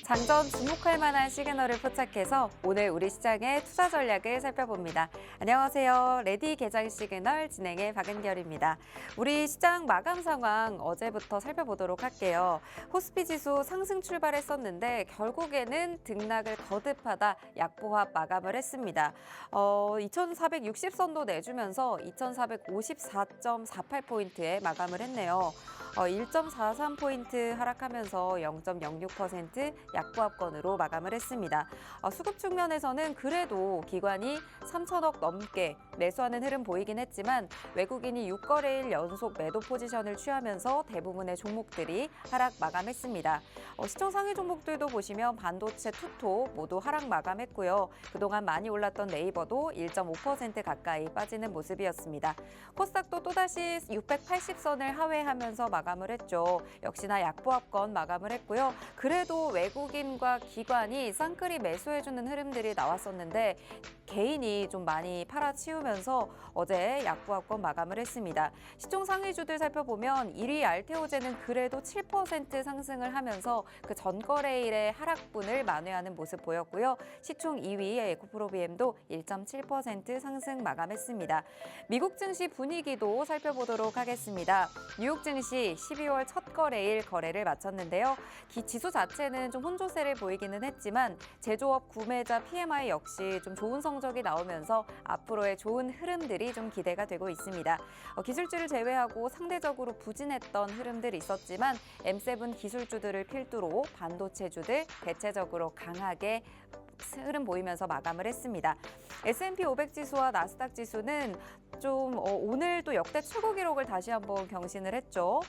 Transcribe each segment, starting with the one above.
장전 주목할 만한 시그널을 포착해서 오늘 우리 시장의 투자 전략을 살펴봅니다. 안녕하세요. 레디 개장 시그널 진행의 박은결입니다. 우리 시장 마감 상황 어제부터 살펴보도록 할게요. 코스피 지수 상승 출발했었는데 결국에는 등락을 거듭하다 약보합 마감을 했습니다. 2460선도 내주면서 2454.48포인트에 마감을 했네요. 1.43포인트 하락하면서 0.06% 약보합권으로 마감을 했습니다. 수급 측면에서는 그래도 기관이 3천억 넘게 매수하는 흐름 보이긴 했지만 외국인이 6거래일 연속 매도 포지션을 취하면서 대부분의 종목들이 하락 마감했습니다. 시총 상위 종목들도 보시면 반도체, 투톱 모두 하락 마감했고요. 그동안 많이 올랐던 네이버도 1.5% 가까이 빠지는 모습이었습니다. 코스닥도 또다시 680선을 하회하면서 마감을 했죠. 역시나 약보합권 마감을 했고요. 그래도 외국인과 기관이 쌍끌이 매수해주는 흐름들이 나왔었는데 개인이 좀 많이 팔아치우면서 어제 약보합권 마감을 했습니다. 시총 상위주들 살펴보면 1위 알테오제는 그래도 7% 상승을 하면서 그 전거래일의 하락분을 만회하는 모습 보였고요. 시총 2위 에코프로비엠도 1.7% 상승 마감했습니다. 미국 증시 분위기도 살펴보도록 하겠습니다. 뉴욕 증시 12월 첫 거래일 거래를 마쳤는데요. 지수 자체는 좀 혼조세를 보이기는 했지만 제조업 구매자 PMI 역시 좀 좋은 성적이 나오면서 앞으로의 좋은 흐름들이 좀 기대가 되고 있습니다. 기술주를 제외하고 상대적으로 부진했던 흐름들이 있었지만 M7 기술주들을 필두로 반도체주들 대체적으로 강하게 흐름 보이면서 마감을 했습니다. S&P 500 지수와 나스닥 지수는 좀 오늘도 역대 최고 기록을 다시 한번 경신을 했죠.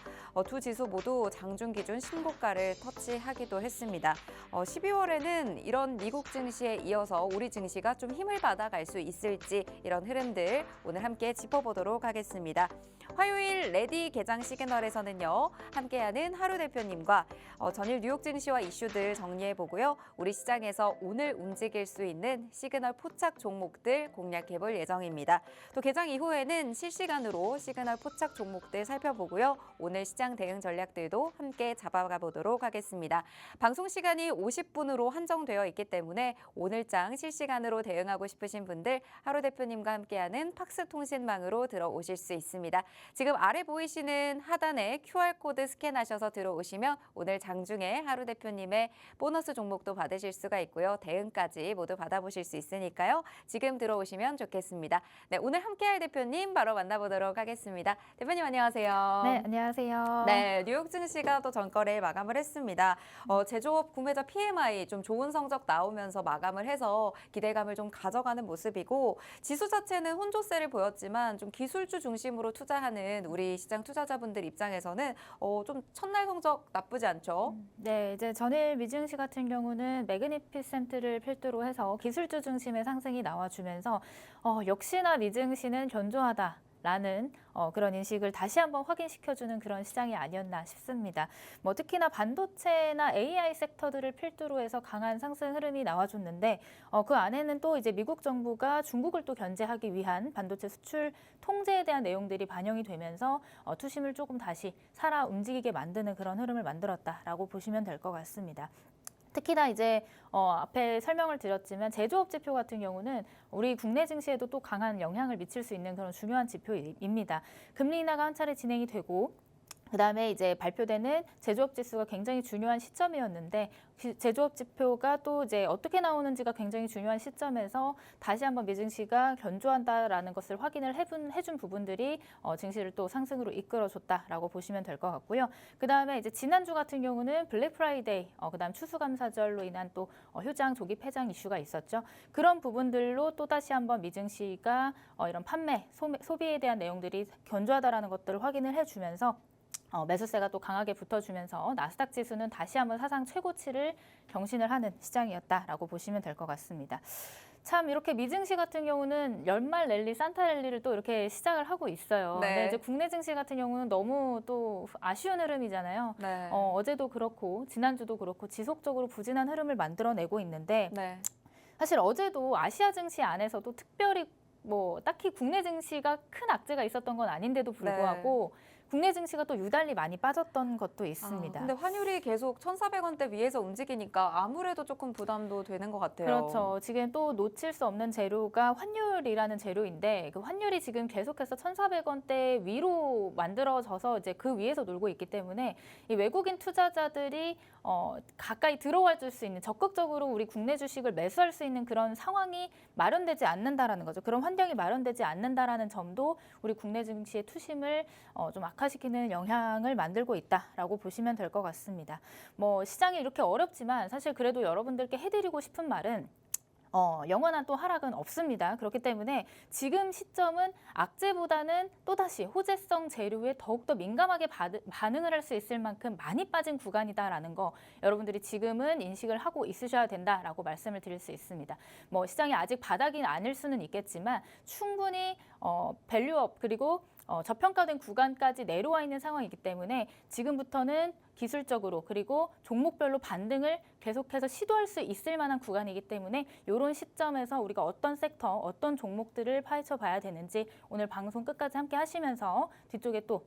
두 지수 모두 장중 기준 신고가를 터치하기도 했습니다. 12월에는 이런 미국 증시에 이어서 우리 증시가 좀 힘을 받아갈 수 있을지 이런 흐름들 오늘 함께 짚어보도록 하겠습니다. 화요일 레디 개장 시그널에서는요. 함께하는 하루 대표님과 전일 뉴욕 증시와 이슈들 정리해보고요. 우리 시장에서 오늘 움직일 수 있는 시그널 포착 종목들 공략해볼 예정입니다. 또 개장 이후에는 실시간으로 시그널 포착 종목들 살펴보고요. 오늘 시장 대응 전략들도 함께 잡아가 보도록 하겠습니다. 방송 시간이 50분으로 한정되어 있기 때문에 오늘장 실시간으로 대응하고 싶으신 분들 하루 대표님과 함께하는 팍스 통신망으로 들어오실 수 있습니다. 지금 아래 보이시는 하단에 QR코드 스캔하셔서 들어오시면 오늘 장중에 하루 대표님의 보너스 종목도 받으실 수가 있고요. 대응까지 모두 받아보실 수 있으니까요. 지금 들어오시면 좋겠습니다. 네, 오늘 함께할 대표님 바로 만나보도록 하겠습니다. 대표님 안녕하세요. 네, 안녕하세요. 네, 뉴욕 증시가 또 전거래 마감을 했습니다. 제조업 구매자 PMI 좀 좋은 성적 나오면서 마감을 해서 기대감을 좀 가져가는 모습이고 지수 자체는 혼조세를 보였지만 좀 기술주 중심으로 투자하는 우리 시장 투자자분들 입장에서는 좀 첫날 성적 나쁘지 않죠? 네, 이제 전일 미증시 같은 경우는 매그니피센트를 필두로 해서 기술주 중심의 상승이 나와주면서 역시나 미증시는 견조하다라는 그런 인식을 다시 한번 확인시켜주는 그런 시장이 아니었나 싶습니다. 특히나 반도체나 AI 섹터들을 필두로 해서 강한 상승 흐름이 나와줬는데 그 안에는 또 이제 미국 정부가 중국을 또 견제하기 위한 반도체 수출 통제에 대한 내용들이 반영이 되면서 투심을 조금 다시 살아 움직이게 만드는 그런 흐름을 만들었다라고 보시면 될 것 같습니다. 특히나 이제 앞에 설명을 드렸지만 제조업 지표 같은 경우는 우리 국내 증시에도 또 강한 영향을 미칠 수 있는 그런 중요한 지표입니다. 금리 인하가 한 차례 진행이 되고 그다음에 이제 발표되는 제조업 지수가 굉장히 중요한 시점이었는데 제조업 지표가 또 이제 어떻게 나오는지가 굉장히 중요한 시점에서 다시 한번 미증시가 견조한다라는 것을 확인을 해준 부분들이 증시를 또 상승으로 이끌어줬다라고 보시면 될 것 같고요. 그다음에 이제 지난주 같은 경우는 블랙 프라이데이, 그다음 추수감사절로 인한 또 휴장 조기 폐장 이슈가 있었죠. 그런 부분들로 또 다시 한번 미증시가 이런 판매, 소비에 대한 내용들이 견조하다라는 것들을 확인을 해주면서 매수세가 또 강하게 붙어주면서 나스닥 지수는 다시 한번 사상 최고치를 경신을 하는 시장이었다라고 보시면 될 것 같습니다. 참 이렇게 미증시 같은 경우는 연말 랠리, 산타 랠리를 또 이렇게 시작을 하고 있어요. 네. 근데 이제 국내 증시 같은 경우는 너무 또 아쉬운 흐름이잖아요. 네. 어제도 그렇고 지난주도 그렇고 지속적으로 부진한 흐름을 만들어내고 있는데 네. 사실 어제도 아시아 증시 안에서도 특별히 딱히 국내 증시가 큰 악재가 있었던 건 아닌데도 불구하고 국내 증시가 또 유달리 많이 빠졌던 것도 있습니다. 근데 환율이 계속 1,400원대 위에서 움직이니까 아무래도 조금 부담도 되는 것 같아요. 그렇죠. 지금 또 놓칠 수 없는 재료가 환율이라는 재료인데 그 환율이 지금 계속해서 1,400원대 위로 만들어져서 이제 그 위에서 놀고 있기 때문에 이 외국인 투자자들이 가까이 들어와 줄 수 있는 적극적으로 우리 국내 주식을 매수할 수 있는 그런 상황이 마련되지 않는다라는 거죠. 그런 환경이 마련되지 않는다라는 점도 우리 국내 증시의 투심을 좀 악화시키는 영향을 만들고 있다라고 보시면 될 것 같습니다. 뭐 시장이 이렇게 어렵지만 사실 그래도 여러분들께 해드리고 싶은 말은 영원한 또 하락은 없습니다. 그렇기 때문에 지금 시점은 악재보다는 또다시 호재성 재료에 더욱더 민감하게 반응을 할 수 있을 만큼 많이 빠진 구간이다라는 거 여러분들이 지금은 인식을 하고 있으셔야 된다라고 말씀을 드릴 수 있습니다. 뭐 시장이 아직 바닥이 아닐 수는 있겠지만 충분히 밸류업 그리고 저평가된 구간까지 내려와 있는 상황이기 때문에 지금부터는 기술적으로 그리고 종목별로 반등을 계속해서 시도할 수 있을 만한 구간이기 때문에 이런 시점에서 우리가 어떤 섹터, 어떤 종목들을 파헤쳐 봐야 되는지 오늘 방송 끝까지 함께 하시면서 뒤쪽에 또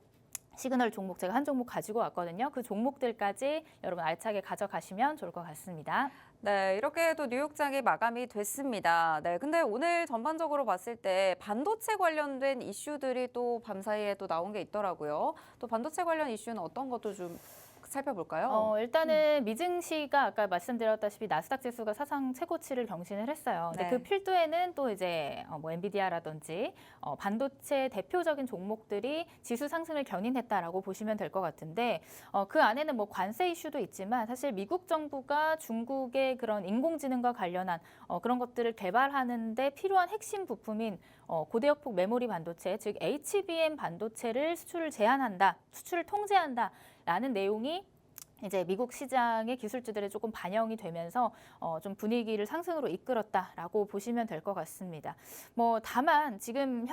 시그널 종목 제가 한 종목 가지고 왔거든요. 그 종목들까지 여러분 알차게 가져가시면 좋을 것 같습니다. 네, 이렇게 또 뉴욕장이 마감이 됐습니다. 네, 근데 오늘 전반적으로 봤을 때 반도체 관련된 이슈들이 또 밤사이에 또 나온 게 있더라고요. 또 반도체 관련 이슈는 어떤 것도 좀 살펴볼까요? 일단은 미증시가 아까 말씀드렸다시피 나스닥 지수가 사상 최고치를 경신을 했어요. 근데 네. 그 필두에는 또 이제 뭐 엔비디아라든지 반도체 대표적인 종목들이 지수 상승을 견인했다라고 보시면 될 것 같은데 그 안에는 뭐 관세 이슈도 있지만 사실 미국 정부가 중국의 그런 인공지능과 관련한 그런 것들을 개발하는 데 필요한 핵심 부품인 고대역폭 메모리 반도체, 즉 HBM 반도체를 수출을 제한한다, 수출을 통제한다라는 내용이 이제 미국 시장의 기술주들에 조금 반영이 되면서 좀 분위기를 상승으로 이끌었다라고 보시면 될 것 같습니다. 뭐 다만 지금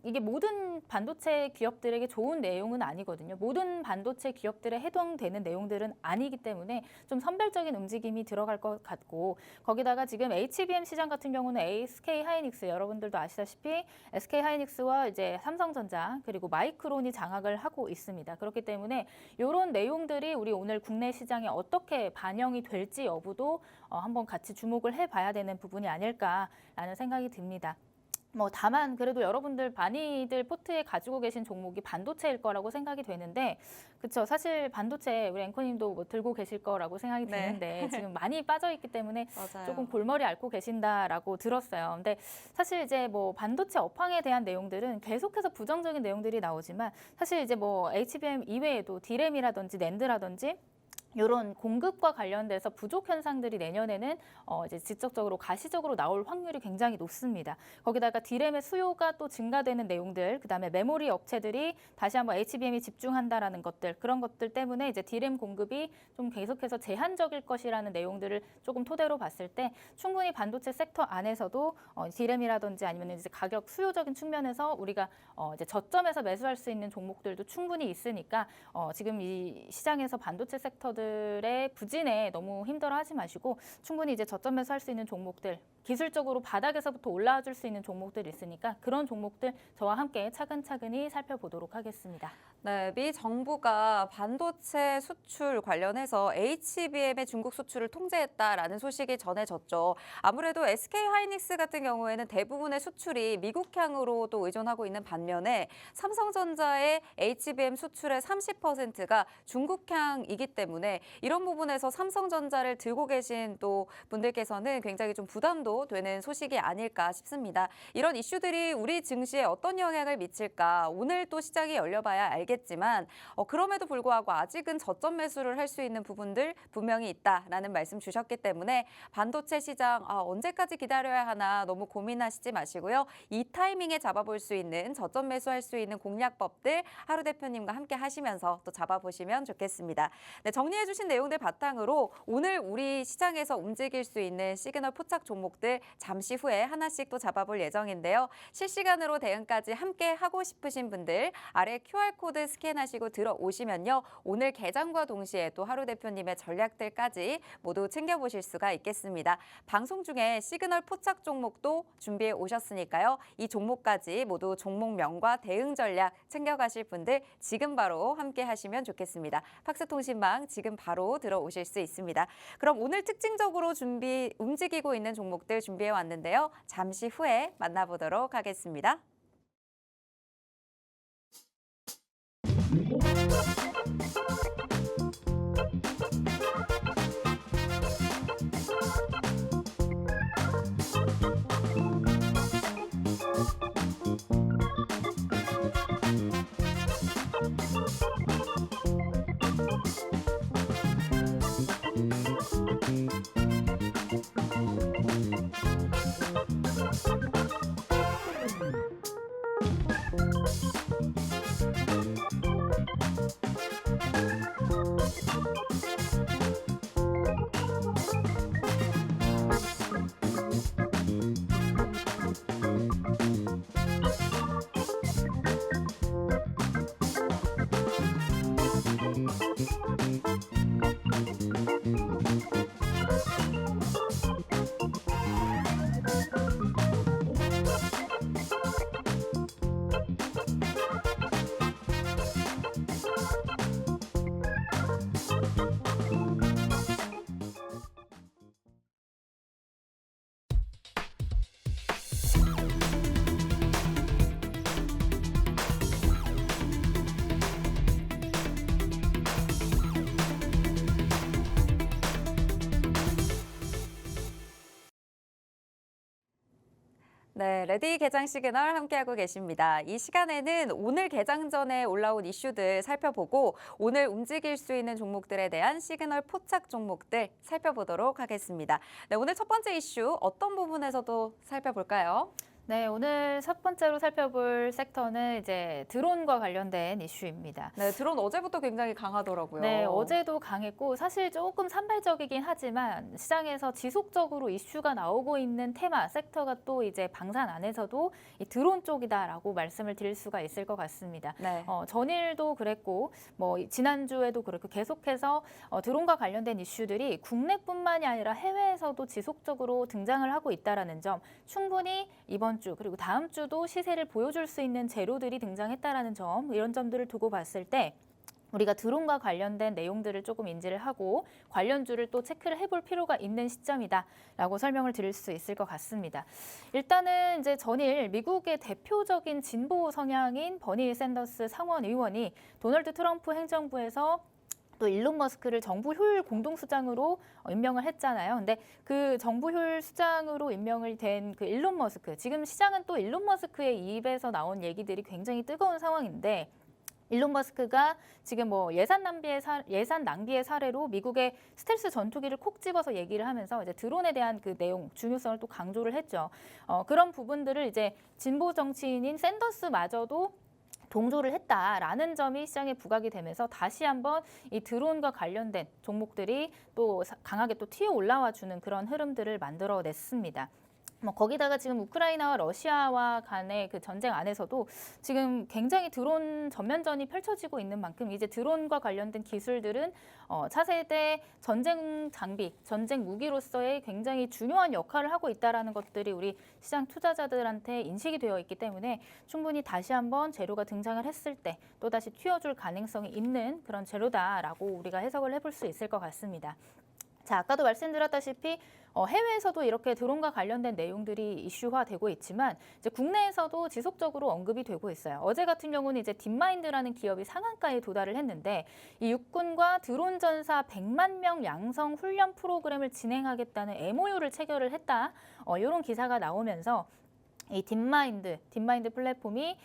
이게 모든 반도체 기업들에게 좋은 내용은 아니거든요. 모든 반도체 기업들에 해당되는 내용들은 아니기 때문에 좀 선별적인 움직임이 들어갈 것 같고 거기다가 지금 HBM 시장 같은 경우는 SK 하이닉스 여러분들도 아시다시피 SK 하이닉스와 이제 삼성전자 그리고 마이크론이 장악을 하고 있습니다. 그렇기 때문에 이런 내용들이 우리 오늘 국내 시장에 어떻게 반영이 될지 여부도 한번 같이 주목을 해봐야 되는 부분이 아닐까라는 생각이 듭니다. 뭐 다만 그래도 여러분들 많이들 포트에 가지고 계신 종목이 반도체일 거라고 생각이 되는데 그렇죠. 사실 반도체 우리 앵커님도 뭐 들고 계실 거라고 생각이 네. 드는데 지금 많이 빠져 있기 때문에 맞아요. 조금 골머리 앓고 계신다라고 들었어요. 근데 사실 이제 뭐 반도체 업황에 대한 내용들은 계속해서 부정적인 내용들이 나오지만 사실 이제 뭐 HBM 이외에도 디램이라든지 낸드라든지 이런 공급과 관련돼서 부족 현상들이 내년에는 이제 직접적으로 가시적으로 나올 확률이 굉장히 높습니다. 거기다가 디램의 수요가 또 증가되는 내용들, 그다음에 메모리 업체들이 다시 한번 HBM이 집중한다라는 것들, 그런 것들 때문에 이제 디램 공급이 좀 계속해서 제한적일 것이라는 내용들을 조금 토대로 봤을 때 충분히 반도체 섹터 안에서도 디램이라든지 아니면 이제 가격 수요적인 측면에서 우리가 이제 저점에서 매수할 수 있는 종목들도 충분히 있으니까 지금 이 시장에서 반도체 섹터들의 부진에 너무 힘들어하지 마시고 충분히 이제 저점에서 할 수 있는 종목들 기술적으로 바닥에서부터 올라와 줄 수 있는 종목들이 있으니까 그런 종목들 저와 함께 차근차근히 살펴보도록 하겠습니다. 네, 미 정부가 반도체 수출 관련해서 HBM의 중국 수출을 통제했다라는 소식이 전해졌죠. 아무래도 SK 하이닉스 같은 경우에는 대부분의 수출이 미국향으로 또 의존하고 있는 반면에 삼성전자의 HBM 수출의 30%가 중국향이기 때문에 이런 부분에서 삼성전자를 들고 계신 또 분들께서는 굉장히 좀 부담도 되는 소식이 아닐까 싶습니다. 이런 이슈들이 우리 증시에 어떤 영향을 미칠까 오늘 또 시장이 열려봐야 알겠지만 그럼에도 불구하고 아직은 저점 매수를 할 수 있는 부분들 분명히 있다라는 말씀 주셨기 때문에 반도체 시장 언제까지 기다려야 하나 너무 고민하시지 마시고요. 이 타이밍에 잡아볼 수 있는 저점 매수할 수 있는 공략법들 하루 대표님과 함께 하시면서 또 잡아보시면 좋겠습니다. 네, 정리해 주신 내용들 바탕으로 오늘 우리 시장에서 움직일 수 있는 시그널 포착 종목들 종목들 잠시 후에 하나씩 또 잡아볼 예정인데요. 실시간으로 대응까지 함께 하고 싶으신 분들 아래 QR코드 스캔하시고 들어오시면요. 오늘 개장과 동시에 또 하루 대표님의 전략들까지 모두 챙겨보실 수가 있겠습니다. 방송 중에 시그널 포착 종목도 준비해 오셨으니까요. 이 종목까지 모두 종목명과 대응 전략 챙겨가실 분들 지금 바로 함께 하시면 좋겠습니다. 팍스통신망 지금 바로 들어오실 수 있습니다. 그럼 오늘 특징적으로 움직이고 있는 종목들 준비해 왔는데요. 잠시 후에 만나보도록 하겠습니다. 네, 레디 개장 시그널 함께하고 계십니다. 이 시간에는 오늘 개장 전에 올라온 이슈들 살펴보고 오늘 움직일 수 있는 종목들에 대한 시그널 포착 종목들 살펴보도록 하겠습니다. 네, 오늘 첫 번째 이슈 어떤 부분에서도 살펴볼까요? 네, 오늘 첫 번째로 살펴볼 섹터는 이제 드론과 관련된 이슈입니다. 네, 드론 어제부터 굉장히 강하더라고요. 네, 어제도 강했고 사실 조금 산발적이긴 하지만 시장에서 지속적으로 이슈가 나오고 있는 테마 섹터가 또 이제 방산 안에서도 이 드론 쪽이다라고 말씀을 드릴 수가 있을 것 같습니다. 네. 전일도 그랬고 뭐 지난주에도 그렇고 계속해서 드론과 관련된 이슈들이 국내뿐만이 아니라 해외에서도 지속적으로 등장을 하고 있다라는 점 충분히 이번 주 그리고 다음 주도 시세를 보여줄 수 있는 재료들이 등장했다라는 점 이런 점들을 두고 봤을 때 우리가 드론과 관련된 내용들을 조금 인지를 하고 관련주를 또 체크를 해볼 필요가 있는 시점이다라고 설명을 드릴 수 있을 것 같습니다. 일단은 이제 전일 미국의 대표적인 진보 성향인 버니 샌더스 상원 의원이 도널드 트럼프 행정부에서 또 일론 머스크를 정부 효율 공동수장으로 임명을 했잖아요. 근데 그 정부 효율 수장으로 임명을 된 그 일론 머스크, 지금 시장은 또 일론 머스크의 입에서 나온 얘기들이 굉장히 뜨거운 상황인데 일론 머스크가 지금 뭐 예산 낭비의 사례로 미국의 스텔스 전투기를 콕 집어서 얘기를 하면서 이제 드론에 대한 그 내용 중요성을 또 강조를 했죠. 그런 부분들을 이제 진보 정치인인 샌더스마저도 동조를 했다라는 점이 시장에 부각이 되면서 다시 한번 이 드론과 관련된 종목들이 또 강하게 또 튀어 올라와 주는 그런 흐름들을 만들어냈습니다. 뭐 거기다가 지금 우크라이나와 러시아와 간의 그 전쟁 안에서도 지금 굉장히 드론 전면전이 펼쳐지고 있는 만큼 이제 드론과 관련된 기술들은 차세대 전쟁 장비, 전쟁 무기로서의 굉장히 중요한 역할을 하고 있다라는 것들이 우리 시장 투자자들한테 인식이 되어 있기 때문에 충분히 다시 한번 재료가 등장을 했을 때 또다시 튀어줄 가능성이 있는 그런 재료다라고 우리가 해석을 해볼 수 있을 것 같습니다. 자, 아까도 말씀드렸다시피 해외에서도 이렇게 드론과 관련된 내용들이 이슈화되고 있지만 이제 국내에서도 지속적으로 언급이 되고 있어요. 어제 같은 경우는 이제 딥마인드라는 기업이 상한가에 도달을 했는데 이 육군과 드론 전사 100만 명 양성 훈련 프로그램을 진행하겠다는 MOU를 체결을 했다. 이런 기사가 나오면서 이 딥마인드 플랫폼이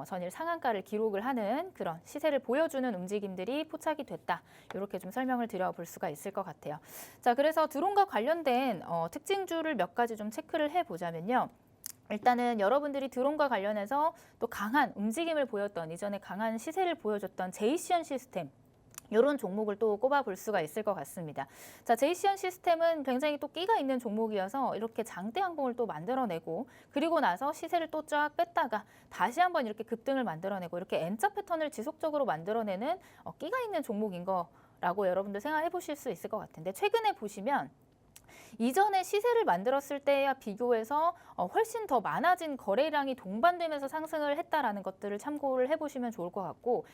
전일 상한가를 기록을 하는 그런 시세를 보여주는 움직임들이 포착이 됐다. 이렇게 좀 설명을 드려볼 수가 있을 것 같아요. 자, 그래서 드론과 관련된 특징주를 몇 가지 좀 체크를 해보자면요. 일단은 여러분들이 드론과 관련해서 또 강한 움직임을 보였던 이전에 강한 시세를 보여줬던 제이시언 시스템 이런 종목을 또 꼽아볼 수가 있을 것 같습니다. 자, 제이시언 시스템은 굉장히 또 끼가 있는 종목이어서 이렇게 장대 항봉을 또 만들어내고 그리고 나서 시세를 또 쫙 뺐다가 다시 한번 이렇게 급등을 만들어내고 이렇게 M자 패턴을 지속적으로 만들어내는 끼가 있는 종목인 거라고 여러분들 생각해 보실 수 있을 것 같은데 최근에 보시면 이전에 시세를 만들었을 때와 비교해서 훨씬 더 많아진 거래량이 동반되면서 상승을 했다라는 것들을 참고를 해보시면 좋을 것 같고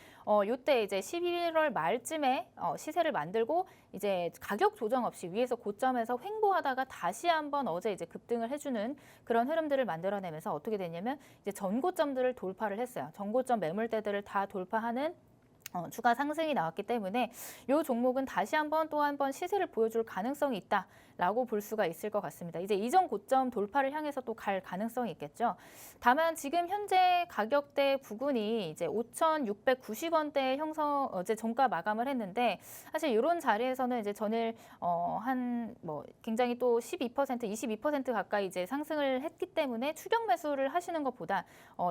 이때 이제 11월 말쯤에 시세를 만들고 이제 가격 조정 없이 위에서 고점에서 횡보하다가 다시 한번 어제 이제 급등을 해주는 그런 흐름들을 만들어내면서 어떻게 됐냐면 이제 전고점들을 돌파를 했어요. 전고점 매물대들을 다 돌파하는 주가 상승이 나왔기 때문에 이 종목은 다시 한번 또 한 번 시세를 보여줄 가능성이 있다라고 볼 수가 있을 것 같습니다. 이제 이전 고점 돌파를 향해서 또 갈 가능성이 있겠죠. 다만 지금 현재 가격대 부근이 이제 5,690원대 형성 어제 종가 마감을 했는데 사실 이런 자리에서는 이제 전일 한 뭐 굉장히 또 12%, 22% 가까이 이제 상승을 했기 때문에 추격 매수를 하시는 것보다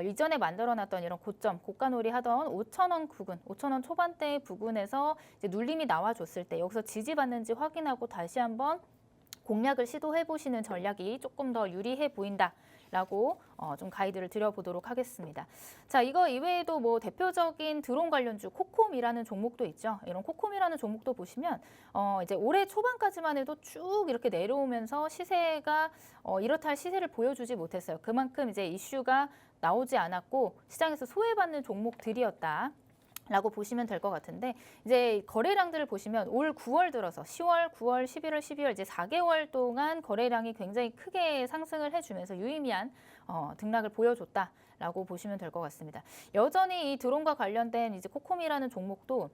이전에 만들어놨던 이런 고점 고가놀이 하던 5,000원 부근, 5,000원 초반대 부근에서 이제 눌림이 나와줬을 때 여기서 지지받는지 확인하고 다시 한번 공략을 시도해 보시는 전략이 조금 더 유리해 보인다라고 좀 가이드를 드려보도록 하겠습니다. 자, 이거 이외에도 뭐 대표적인 드론 관련주 코콤이라는 종목도 있죠. 이런 코콤이라는 종목도 보시면 이제 올해 초반까지만 해도 쭉 이렇게 내려오면서 시세가 이렇다 할 시세를 보여주지 못했어요. 그만큼 이제 이슈가 나오지 않았고 시장에서 소외받는 종목들이었다. 라고 보시면 될 것 같은데 이제 거래량들을 보시면 올 9월 들어서 10월, 9월, 11월, 12월 이제 4개월 동안 거래량이 굉장히 크게 상승을 해주면서 유의미한 등락을 보여줬다라고 보시면 될 것 같습니다. 여전히 이 드론과 관련된 이제 코콤이라는 종목도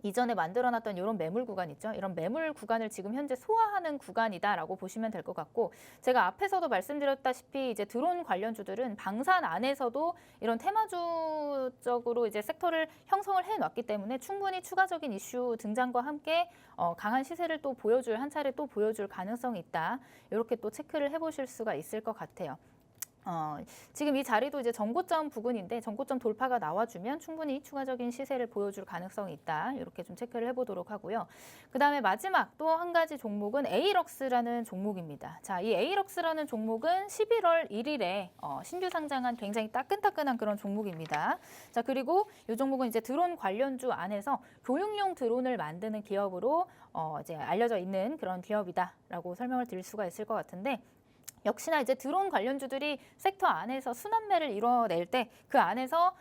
이전에 만들어놨던 이런 매물 구간 있죠. 이런 매물 구간을 지금 현재 소화하는 구간이다라고 보시면 될 것 같고 제가 앞에서도 말씀드렸다시피 이제 드론 관련주들은 방산 안에서도 이런 테마주적으로 이제 섹터를 형성을 해놨기 때문에 충분히 추가적인 이슈 등장과 함께 강한 시세를 또 보여줄 한 차례 또 보여줄 가능성이 있다. 이렇게 또 체크를 해보실 수가 있을 것 같아요. 지금 이 자리도 이제 전고점 부근인데 전고점 돌파가 나와주면 충분히 추가적인 시세를 보여줄 가능성이 있다. 이렇게 좀 체크를 해보도록 하고요. 그 다음에 마지막 또 한 가지 종목은 에이럭스라는 종목입니다. 자, 이 에이럭스라는 종목은 11월 1일에 신규 상장한 굉장히 따끈따끈한 그런 종목입니다. 자, 그리고 이 종목은 이제 드론 관련주 안에서 교육용 드론을 만드는 기업으로 이제 알려져 있는 그런 기업이다라고 설명을 드릴 수가 있을 것 같은데. 역시나 이제 드론 관련주들이 섹터 안에서 순환매를 이뤄낼 때 그 안에서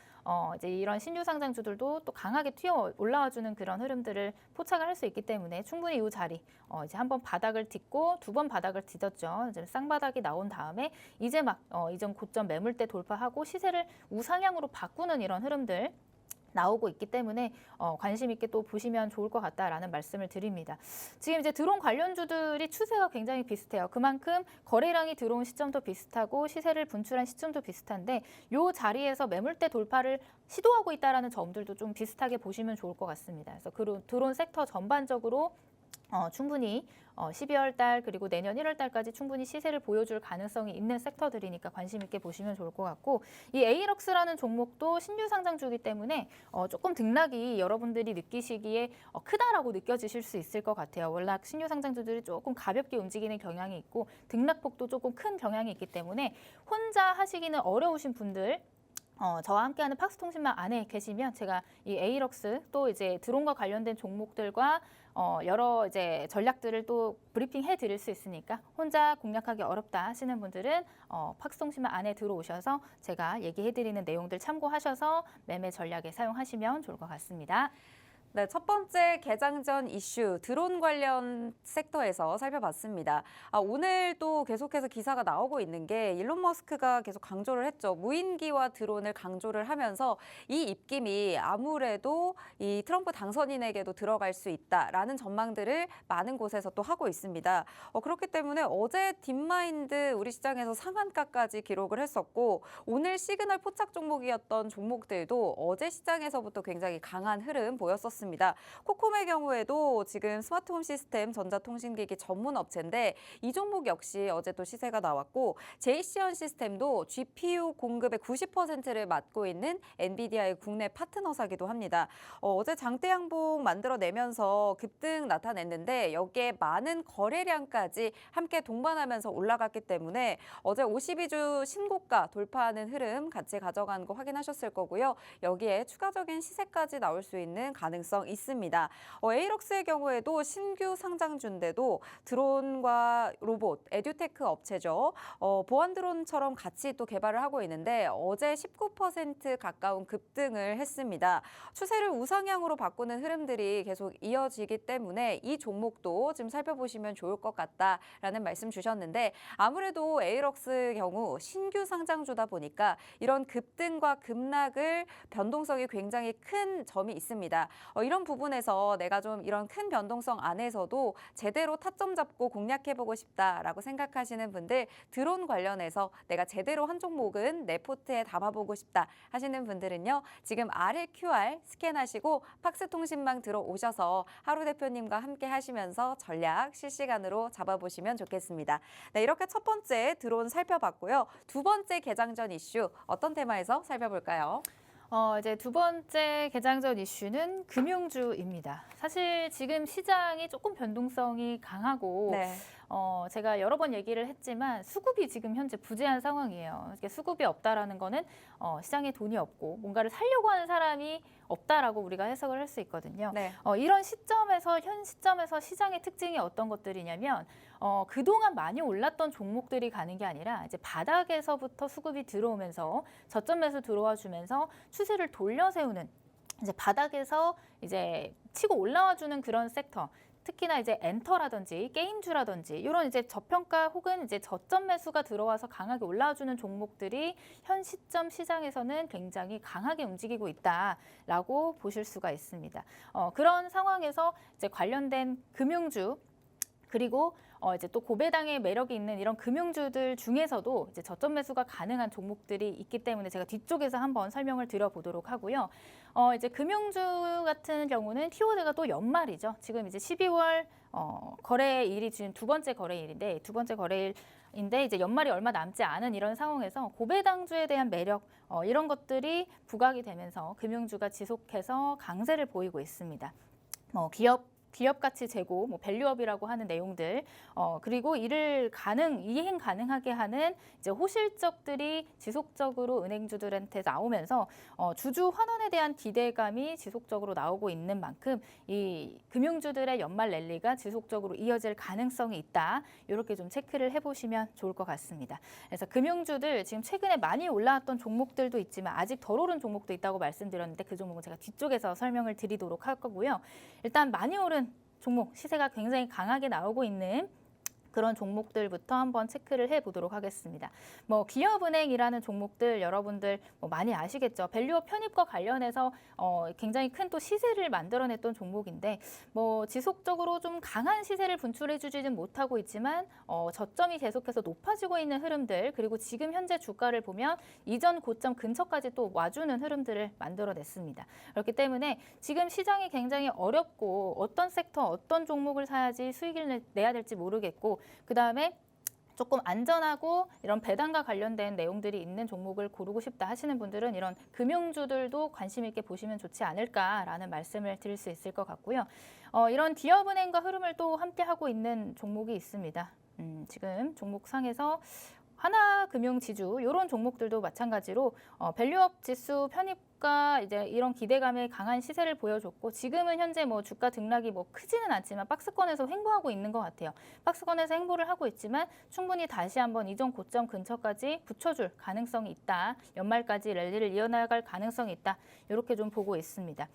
이제 이런 신규 상장주들도 또 강하게 튀어 올라와주는 그런 흐름들을 포착을 할 수 있기 때문에 충분히 이 자리 이제 한번 바닥을 딛고 두 번 바닥을 뒤졌죠. 이제 쌍바닥이 나온 다음에 이제 막 이전 고점 매물대 돌파하고 시세를 우상향으로 바꾸는 이런 흐름들. 나오고 있기 때문에 관심 있게 또 보시면 좋을 것 같다라는 말씀을 드립니다. 지금 이제 드론 관련주들이 추세가 굉장히 비슷해요. 그만큼 거래량이 들어온 시점도 비슷하고 시세를 분출한 시점도 비슷한데 이 자리에서 매물대 돌파를 시도하고 있다라는 점들도 좀 비슷하게 보시면 좋을 것 같습니다. 그래서 드론 섹터 전반적으로 충분히 12월 달 그리고 내년 1월 달까지 충분히 시세를 보여줄 가능성이 있는 섹터들이니까 관심 있게 보시면 좋을 것 같고 이 에이럭스라는 종목도 신규 상장주이기 때문에 조금 등락이 여러분들이 느끼시기에 크다라고 느껴지실 수 있을 것 같아요. 워낙 신규 상장주들이 조금 가볍게 움직이는 경향이 있고 등락폭도 조금 큰 경향이 있기 때문에 혼자 하시기는 어려우신 분들 저와 함께하는 팍스통신망 안에 계시면 제가 이 에이럭스 또 이제 드론과 관련된 종목들과 여러 이제 전략들을 또 브리핑해 드릴 수 있으니까 혼자 공략하기 어렵다 하시는 분들은 팍스통신망 안에 들어오셔서 제가 얘기해 드리는 내용들 참고하셔서 매매 전략에 사용하시면 좋을 것 같습니다. 네, 첫 번째 개장 전 이슈 드론 관련 섹터에서 살펴봤습니다. 오늘 또 계속해서 기사가 나오고 있는 게 일론 머스크가 계속 강조를 했죠. 무인기와 드론을 강조를 하면서 이 입김이 아무래도 이 트럼프 당선인에게도 들어갈 수 있다라는 전망들을 많은 곳에서 또 하고 있습니다. 그렇기 때문에 어제 딥마인드 우리 시장에서 상한가까지 기록을 했었고 오늘 시그널 포착 종목이었던 종목들도 어제 시장에서부터 굉장히 강한 흐름 보였었습니다. 있습니다. 코콤의 경우에도 지금 스마트홈 시스템 전자통신기기 전문 업체인데 이 종목 역시 어제 또 시세가 나왔고 JC현 시스템도 GPU 공급의 90%를 맡고 있는 엔비디아의 국내 파트너사기도 합니다. 어제 장대 양봉 만들어내면서 급등 나타냈는데 여기에 많은 거래량까지 함께 동반하면서 올라갔기 때문에 어제 52주 신고가 돌파하는 흐름 같이 가져간 거 확인하셨을 거고요. 여기에 추가적인 시세까지 나올 수 있는 가능성 있습니다. 에이럭스의 경우에도 신규 상장주인데도 드론과 로봇, 에듀테크 업체죠. 보안 드론처럼 같이 또 개발을 하고 있는데 어제 19% 가까운 급등을 했습니다. 추세를 우상향으로 바꾸는 흐름들이 계속 이어지기 때문에 이 종목도 지금 살펴보시면 좋을 것 같다라는 말씀 주셨는데 아무래도 에이럭스 경우 신규 상장주다 보니까 이런 급등과 급락을 변동성이 굉장히 큰 점이 있습니다. 이런 부분에서 내가 좀 이런 큰 변동성 안에서도 제대로 타점 잡고 공략해보고 싶다라고 생각하시는 분들 드론 관련해서 내가 제대로 한 종목은 내 포트에 담아보고 싶다 하시는 분들은요. 지금 아래 QR 스캔하시고 팍스통신망 들어오셔서 하루 대표님과 함께 하시면서 전략 실시간으로 잡아보시면 좋겠습니다. 네, 이렇게 첫 번째 드론 살펴봤고요. 두 번째 개장전 이슈 어떤 테마에서 살펴볼까요? 이제 두 번째 개장전 이슈는 금융주입니다. 사실 지금 시장이 조금 변동성이 강하고 네. 제가 여러 번 얘기를 했지만 수급이 지금 현재 부재한 상황이에요. 이게 수급이 없다라는 거는 시장에 돈이 없고 뭔가를 사려고 하는 사람이 없다라고 우리가 해석을 할 수 있거든요. 네. 이런 시점에서 현 시점에서 시장의 특징이 어떤 것들이냐면 그동안 많이 올랐던 종목들이 가는 게 아니라 이제 바닥에서부터 수급이 들어오면서 저점 매수 들어와 주면서 추세를 돌려 세우는 이제 바닥에서 이제 치고 올라와 주는 그런 섹터. 특히나 이제 엔터라든지 게임주라든지 이런 이제 저평가 혹은 이제 저점 매수가 들어와서 강하게 올라와주는 종목들이 현 시점 시장에서는 굉장히 강하게 움직이고 있다라고 보실 수가 있습니다. 그런 상황에서 이제 관련된 금융주 그리고 이제 또 고배당의 매력이 있는 이런 금융주들 중에서도 이제 저점 매수가 가능한 종목들이 있기 때문에 제가 뒤쪽에서 한번 설명을 드려보도록 하고요. 이제 금융주 같은 경우는 키워드가 또 연말이죠. 지금 이제 12월 거래일이 지금 두 번째 거래일인데 이제 연말이 얼마 남지 않은 이런 상황에서 고배당주에 대한 매력 이런 것들이 부각이 되면서 금융주가 지속해서 강세를 보이고 있습니다. 기업 가치 제고, 밸류업이라고 하는 내용들, 그리고 이를 이행 가능하게 하는 이제 호실적들이 지속적으로 은행주들한테 나오면서 주주 환원에 대한 기대감이 지속적으로 나오고 있는 만큼 이 금융주들의 연말 랠리가 지속적으로 이어질 가능성이 있다. 이렇게 좀 체크를 해보시면 좋을 것 같습니다. 그래서 금융주들 지금 최근에 많이 올라왔던 종목들도 있지만 아직 덜 오른 종목도 있다고 말씀드렸는데 그 종목은 제가 뒤쪽에서 설명을 드리도록 할 거고요. 일단 많이 오른 종목, 시세가 굉장히 강하게 나오고 있는 그런 종목들부터 한번 체크를 해보도록 하겠습니다. 기업은행이라는 종목들 여러분들 많이 아시겠죠? 밸류업 편입과 관련해서 굉장히 큰 또 시세를 만들어냈던 종목인데 지속적으로 좀 강한 시세를 분출해주지는 못하고 있지만 저점이 계속해서 높아지고 있는 흐름들 그리고 지금 현재 주가를 보면 이전 고점 근처까지 또 와주는 흐름들을 만들어냈습니다. 그렇기 때문에 지금 시장이 굉장히 어렵고 어떤 섹터, 어떤 종목을 사야지 수익을 내야 될지 모르겠고 그다음에 조금 안전하고 이런 배당과 관련된 내용들이 있는 종목을 고르고 싶다 하시는 분들은 이런 금융주들도 관심 있게 보시면 좋지 않을까라는 말씀을 드릴 수 있을 것 같고요. 이런 기업은행과 흐름을 또 함께 하고 있는 종목이 있습니다. 지금 종목상에서 하나금융지주 이런 종목들도 마찬가지로 밸류업 지수 편입과 이제 이런 기대감에 강한 시세를 보여줬고 지금은 현재 주가 등락이 크지는 않지만 박스권에서 횡보하고 있는 것 같아요. 박스권에서 횡보를 하고 있지만 충분히 다시 한번 이전 고점 근처까지 붙여줄 가능성이 있다. 연말까지 랠리를 이어나갈 가능성이 있다. 이렇게 좀 보고 있습니다.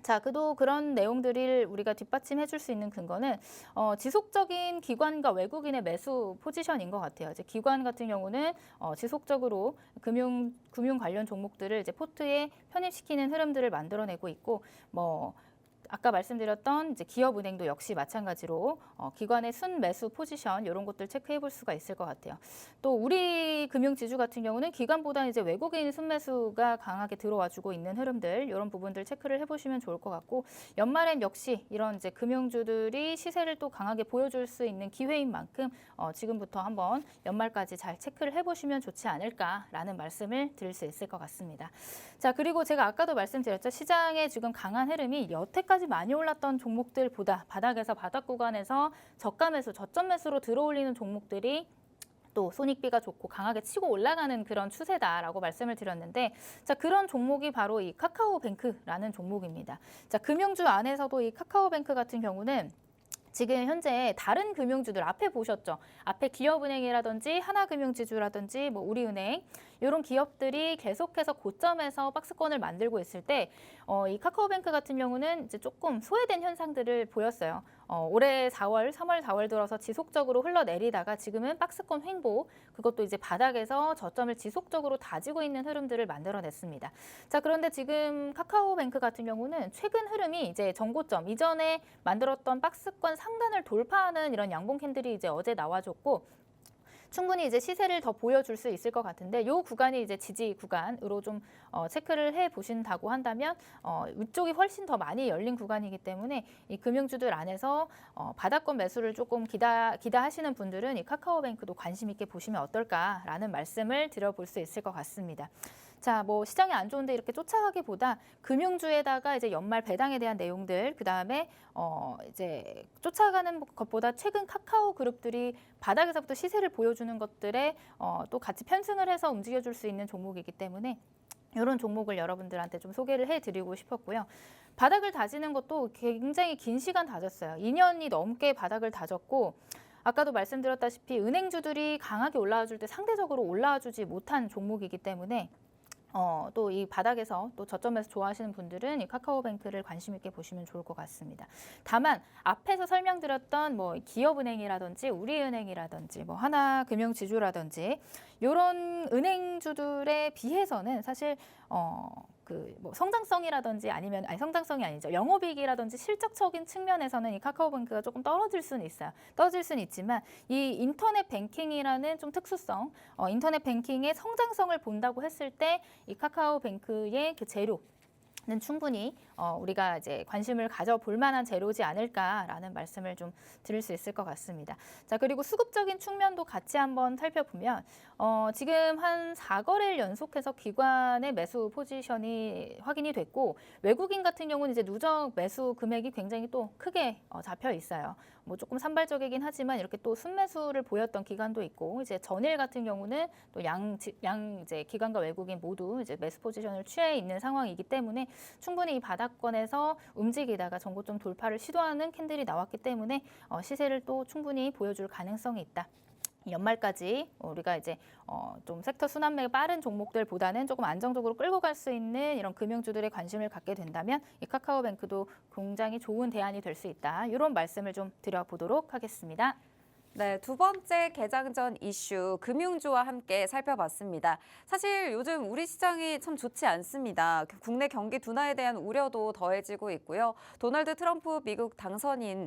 자, 그런 내용들을 우리가 뒷받침해 줄 수 있는 근거는 지속적인 기관과 외국인의 매수 포지션인 것 같아요. 이제 기관 같은 경우는 지속적으로 금융 관련 종목들을 이제 포트에 편입시키는 흐름들을 만들어내고 있고 아까 말씀드렸던 이제 기업은행도 역시 마찬가지로 기관의 순매수 포지션 이런 것들 체크해 볼 수가 있을 것 같아요. 또 우리 금융지주 같은 경우는 기관보다 이제 외국인 순매수가 강하게 들어와주고 있는 흐름들 이런 부분들 체크를 해보시면 좋을 것 같고 연말엔 역시 이런 이제 금융주들이 시세를 또 강하게 보여줄 수 있는 기회인 만큼 지금부터 한번 연말까지 잘 체크를 해보시면 좋지 않을까라는 말씀을 드릴 수 있을 것 같습니다. 자, 그리고 제가 아까도 말씀드렸죠. 시장에 지금 강한 흐름이 여태까지 많이 올랐던 종목들보다 바닥에서 바닥 구간에서 저가 매수, 저점 매수로 들어올리는 종목들이 또 손익비가 좋고 강하게 치고 올라가는 그런 추세다라고 말씀을 드렸는데 자, 그런 종목이 바로 이 카카오뱅크라는 종목입니다. 자, 금융주 안에서도 이 카카오뱅크 같은 경우는 지금 현재 다른 금융주들 앞에 보셨죠? 앞에 기업은행이라든지 하나금융지주라든지 뭐 우리은행 이런 기업들이 계속해서 고점에서 박스권을 만들고 있을 때 이 카카오뱅크 같은 경우는 이제 조금 소외된 현상들을 보였어요. 올해 4월, 3월, 4월 들어서 지속적으로 흘러내리다가 지금은 박스권 횡보, 그것도 이제 바닥에서 저점을 지속적으로 다지고 있는 흐름들을 만들어냈습니다. 자, 그런데 지금 카카오뱅크 같은 경우는 최근 흐름이 이제 전고점, 이전에 만들었던 박스권 상단을 돌파하는 이런 양봉 캔들이 이제 어제 나와줬고 충분히 이제 시세를 더 보여줄 수 있을 것 같은데 이 구간이 이제 지지 구간으로 좀 체크를 해 보신다고 한다면 위쪽이 훨씬 더 많이 열린 구간이기 때문에 이 금융주들 안에서 바닥권 매수를 조금 기다하시는 분들은 이 카카오뱅크도 관심 있게 보시면 어떨까라는 말씀을 드려볼 수 있을 것 같습니다. 자, 뭐 시장이 안 좋은데 이렇게 쫓아가기보다 금융주에다가 이제 연말 배당에 대한 내용들, 그 다음에 이제 쫓아가는 것보다 최근 카카오 그룹들이 바닥에서부터 시세를 보여주는 것들에 또 같이 편승을 해서 움직여줄 수 있는 종목이기 때문에 이런 종목을 여러분들한테 좀 소개를 해드리고 싶었고요. 바닥을 다지는 것도 굉장히 긴 시간 다졌어요. 2년이 넘게 바닥을 다졌고. 아까도 말씀드렸다시피 은행주들이 강하게 올라와 줄 때 상대적으로 올라와 주지 못한 종목이기 때문에 또 이 바닥에서 또 저점에서 좋아하시는 분들은 이 카카오뱅크를 관심 있게 보시면 좋을 것 같습니다. 다만 앞에서 설명드렸던 뭐 기업은행이라든지 우리은행이라든지 뭐 하나금융지주라든지 이런 은행주들에 비해서는 사실 뭐 성장성이라든지 아니면 성장성이 아니죠. 영업이익이라든지 실적적인 측면에서는 이 카카오뱅크가 조금 떨어질 수는 있어요. 떨어질 수는 있지만 이 인터넷 뱅킹이라는 좀 특수성, 인터넷 뱅킹의 성장성을 본다고 했을 때 이 카카오뱅크의 그 재료 는 충분히 우리가 이제 관심을 가져볼 만한 재료지 않을까라는 말씀을 좀 드릴 수 있을 것 같습니다. 자, 그리고 수급적인 측면도 같이 한번 살펴보면 지금 한 4거래일 연속해서 기관의 매수 포지션이 확인이 됐고 외국인 같은 경우는 이제 누적 매수 금액이 굉장히 또 크게 잡혀 있어요. 뭐 조금 산발적이긴 하지만 이렇게 또 순매수를 보였던 기간도 있고 이제 전일 같은 경우는 또 양 이제 기관과 외국인 모두 이제 매수 포지션을 취해 있는 상황이기 때문에 충분히 이 바닥권에서 움직이다가 전고점 돌파를 시도하는 캔들이 나왔기 때문에 시세를 또 충분히 보여줄 가능성이 있다. 연말까지 우리가 이제 좀 섹터 순환매가 빠른 종목들보다는 조금 안정적으로 끌고 갈 수 있는 이런 금융주들의 관심을 갖게 된다면 이 카카오뱅크도 굉장히 좋은 대안이 될 수 있다. 이런 말씀을 좀 드려보도록 하겠습니다. 네, 두 번째 개장 전 이슈 금융주와 함께 살펴봤습니다. 사실 요즘 우리 시장이 참 좋지 않습니다. 국내 경기 둔화에 대한 우려도 더해지고 있고요. 도널드 트럼프 미국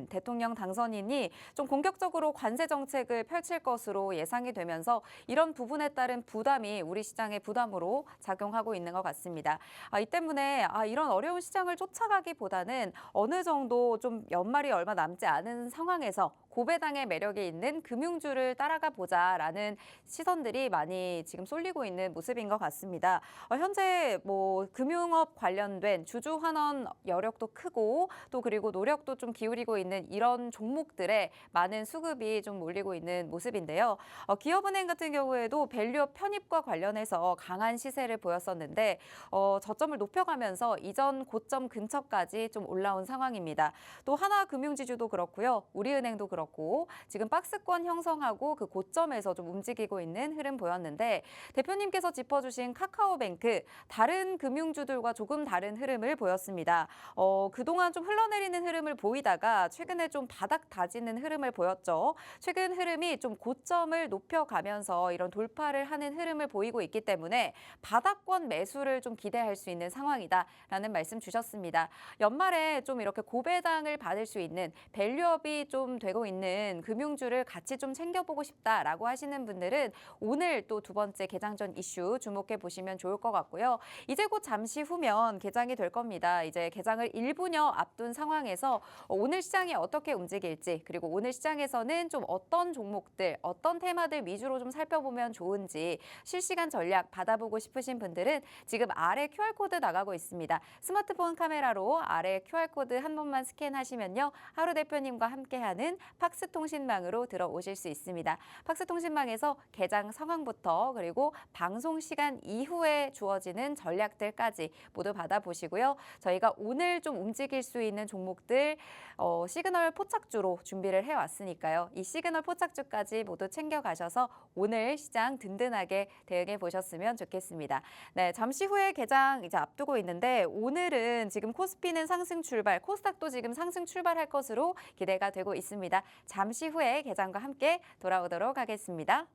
대통령 당선인이 좀 공격적으로 관세 정책을 펼칠 것으로 예상이 되면서 이런 부분에 따른 부담이 우리 시장의 부담으로 작용하고 있는 것 같습니다. 이 때문에 이런 어려운 시장을 쫓아가기보다는 어느 정도 좀 연말이 얼마 남지 않은 상황에서 고배당의 매력이 있는 금융주를 따라가 보자라는 시선들이 많이 지금 쏠리고 있는 모습인 것 같습니다. 현재 뭐 금융업 관련된 주주 환원 여력도 크고 또 그리고 노력도 좀 기울이고 있는 이런 종목들에 많은 수급이 좀 몰리고 있는 모습인데요. 기업은행 같은 경우에도 밸류업 편입과 관련해서 강한 시세를 보였었는데 저점을 높여가면서 이전 고점 근처까지 좀 올라온 상황입니다. 또 하나금융지주도 그렇고요. 우리은행도 그렇고 그렇고 지금 박스권 형성하고 그 고점에서 좀 움직이고 있는 흐름 보였는데 대표님께서 짚어주신 카카오뱅크 다른 금융주들과 조금 다른 흐름을 보였습니다. 그동안 좀 흘러내리는 흐름을 보이다가 최근에 좀 바닥 다지는 흐름을 보였죠. 최근 흐름이 좀 고점을 높여가면서 이런 돌파를 하는 흐름을 보이고 있기 때문에 바닥권 매수를 좀 기대할 수 있는 상황이다라는 말씀 주셨습니다. 연말에 좀 이렇게 고배당을 받을 수 있는 밸류업이 좀 되고 있는 금융주를 같이 좀 챙겨보고 싶다라고 하시는 분들은 오늘 또 두 번째 개장 전 이슈 주목해 보시면 좋을 것 같고요. 이제 곧 잠시 후면 개장이 될 겁니다. 이제 개장을 1분여 앞둔 상황에서 오늘 시장이 어떻게 움직일지 그리고 오늘 시장에서는 좀 어떤 종목들, 어떤 테마들 위주로 좀 살펴보면 좋은지 실시간 전략 받아보고 싶으신 분들은 지금 아래 QR코드 나가고 있습니다. 스마트폰 카메라로 아래 QR코드 한 번만 스캔하시면요. 하루 대표님과 함께하는 팍스통신망으로 들어오실 수 있습니다. 팍스통신망에서 개장 상황부터 그리고 방송 시간 이후에 주어지는 전략들까지 모두 받아보시고요. 저희가 오늘 좀 움직일 수 있는 종목들 시그널 포착주로 준비를 해왔으니까요. 이 시그널 포착주까지 모두 챙겨가셔서 오늘 시장 든든하게 대응해 보셨으면 좋겠습니다. 네, 잠시 후에 개장 이제 앞두고 있는데 오늘은 지금 코스피는 상승 출발, 코스닥도 지금 상승 출발할 것으로 기대가 되고 있습니다. 잠시 후에 개장과 함께 돌아오도록 하겠습니다.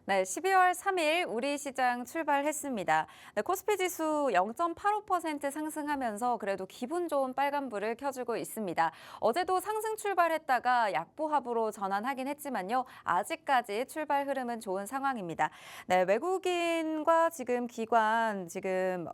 네, 12월 3일 우리 시장 출발했습니다. 네, 코스피 지수 0.85% 상승하면서 그래도 기분 좋은 빨간불을 켜주고 있습니다. 어제도 상승 출발했다가 약보합으로 전환하긴 했지만요. 아직까지 출발 흐름은 좋은 상황입니다. 네, 외국인과 지금 기관 지금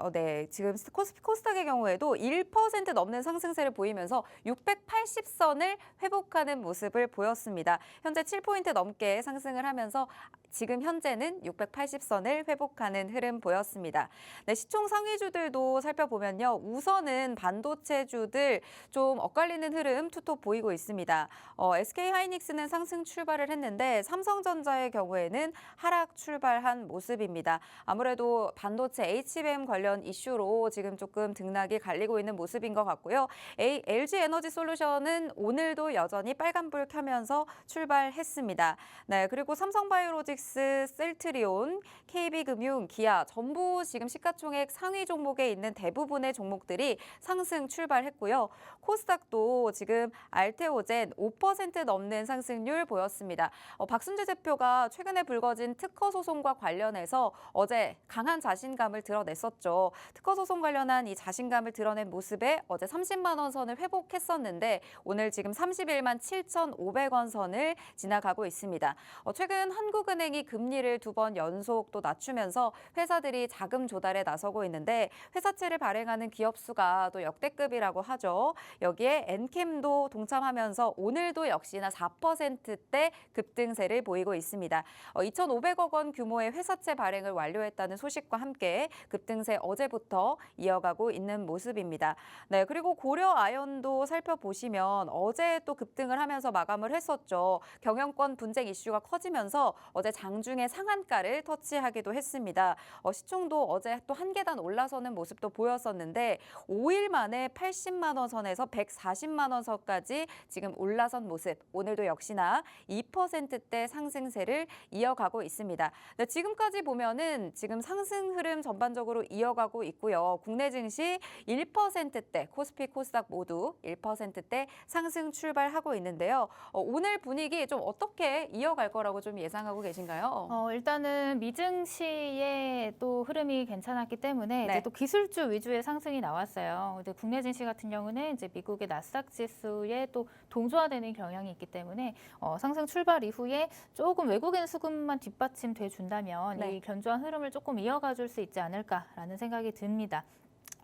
코스닥의 경우에도 1% 넘는 상승세를 보이면서 680선을 회복하는 모습을 보였습니다. 현재 7포인트 넘게 상승을 하면서 지금 현재는 680선을 회복하는 흐름 보였습니다. 네, 시총 상위주들도 살펴보면요. 우선은 반도체주들 좀 엇갈리는 흐름 투톱 보이고 있습니다. SK하이닉스는 상승 출발을 했는데 삼성전자의 경우에는 하락 출발한 모습입니다. 아무래도 반도체 HBM 관련 이슈로 지금 조금 등락이 갈리고 있는 모습인 것 같고요. LG에너지솔루션은 오늘도 여전히 빨간불 켜면서 출발했습니다. 네, 그리고 삼성바이오로직스, 셀트리온, KB금융, 기아 전부 지금 시가총액 상위 종목에 있는 대부분의 종목들이 상승 출발했고요. 코스닥도 지금 알테오젠 5% 넘는 상승률 보였습니다. 박순재 대표가 최근에 불거진 특허 소송과 관련해서 어제 강한 자신감을 드러냈었죠. 특허 소송 관련한 이 자신감을 드러낸 모습에 어제 30만 원 선을 회복했었는데 오늘 지금 31만 7,500원 선을 지나가고 있습니다. 최근 한국은행이 금리를 2번 연속 또 낮추면서 회사들이 자금 조달에 나서고 있는데 회사채를 발행하는 기업 수가 또 역대급이라고 하죠. 여기에 엔캠도 동참하면서 오늘도 역시나 4%대 급등세를 보이고 있습니다. 2,500억 원 규모의 회사채 발행을 완료했다는 소식과 함께 급등세 어제부터 이어가고 있는 모습입니다. 네, 그리고 고려 아연도 살펴보시면 어제 또 급등을 하면서 마감을 했었죠. 경영권 분쟁 이슈가 커지면서 어제 장중에 상한가를 터치하기도 했습니다. 시총도 어제 또 한 계단 올라서는 모습도 보였었는데 5일 만에 80만 원 선에서 140만 원 선까지 지금 올라선 모습. 오늘도 역시나 2%대 상승세를 이어가고 있습니다. 네, 지금까지 보면은 지금 상승 흐름 전반적으로 이어가고 있고요. 국내 증시 1%대, 코스피, 코스닥 모두 1%대 상승 출발하고 있는데요. 오늘 분위기 좀 어떻게 이어갈 거라고 좀 예상하고 계신가요? 일단은 미증시의 또 흐름이 괜찮았기 때문에 네. 이제 또 기술주 위주의 상승이 나왔어요. 근데 국내 증시 같은 경우는 이제 미국의 나스닥 지수에 또 동조화되는 경향이 있기 때문에 상승 출발 이후에 조금 외국인 수급만 뒷받침돼 준다면 네. 이 견조한 흐름을 조금 이어가 줄 수 있지 않을까라는 생각이 듭니다.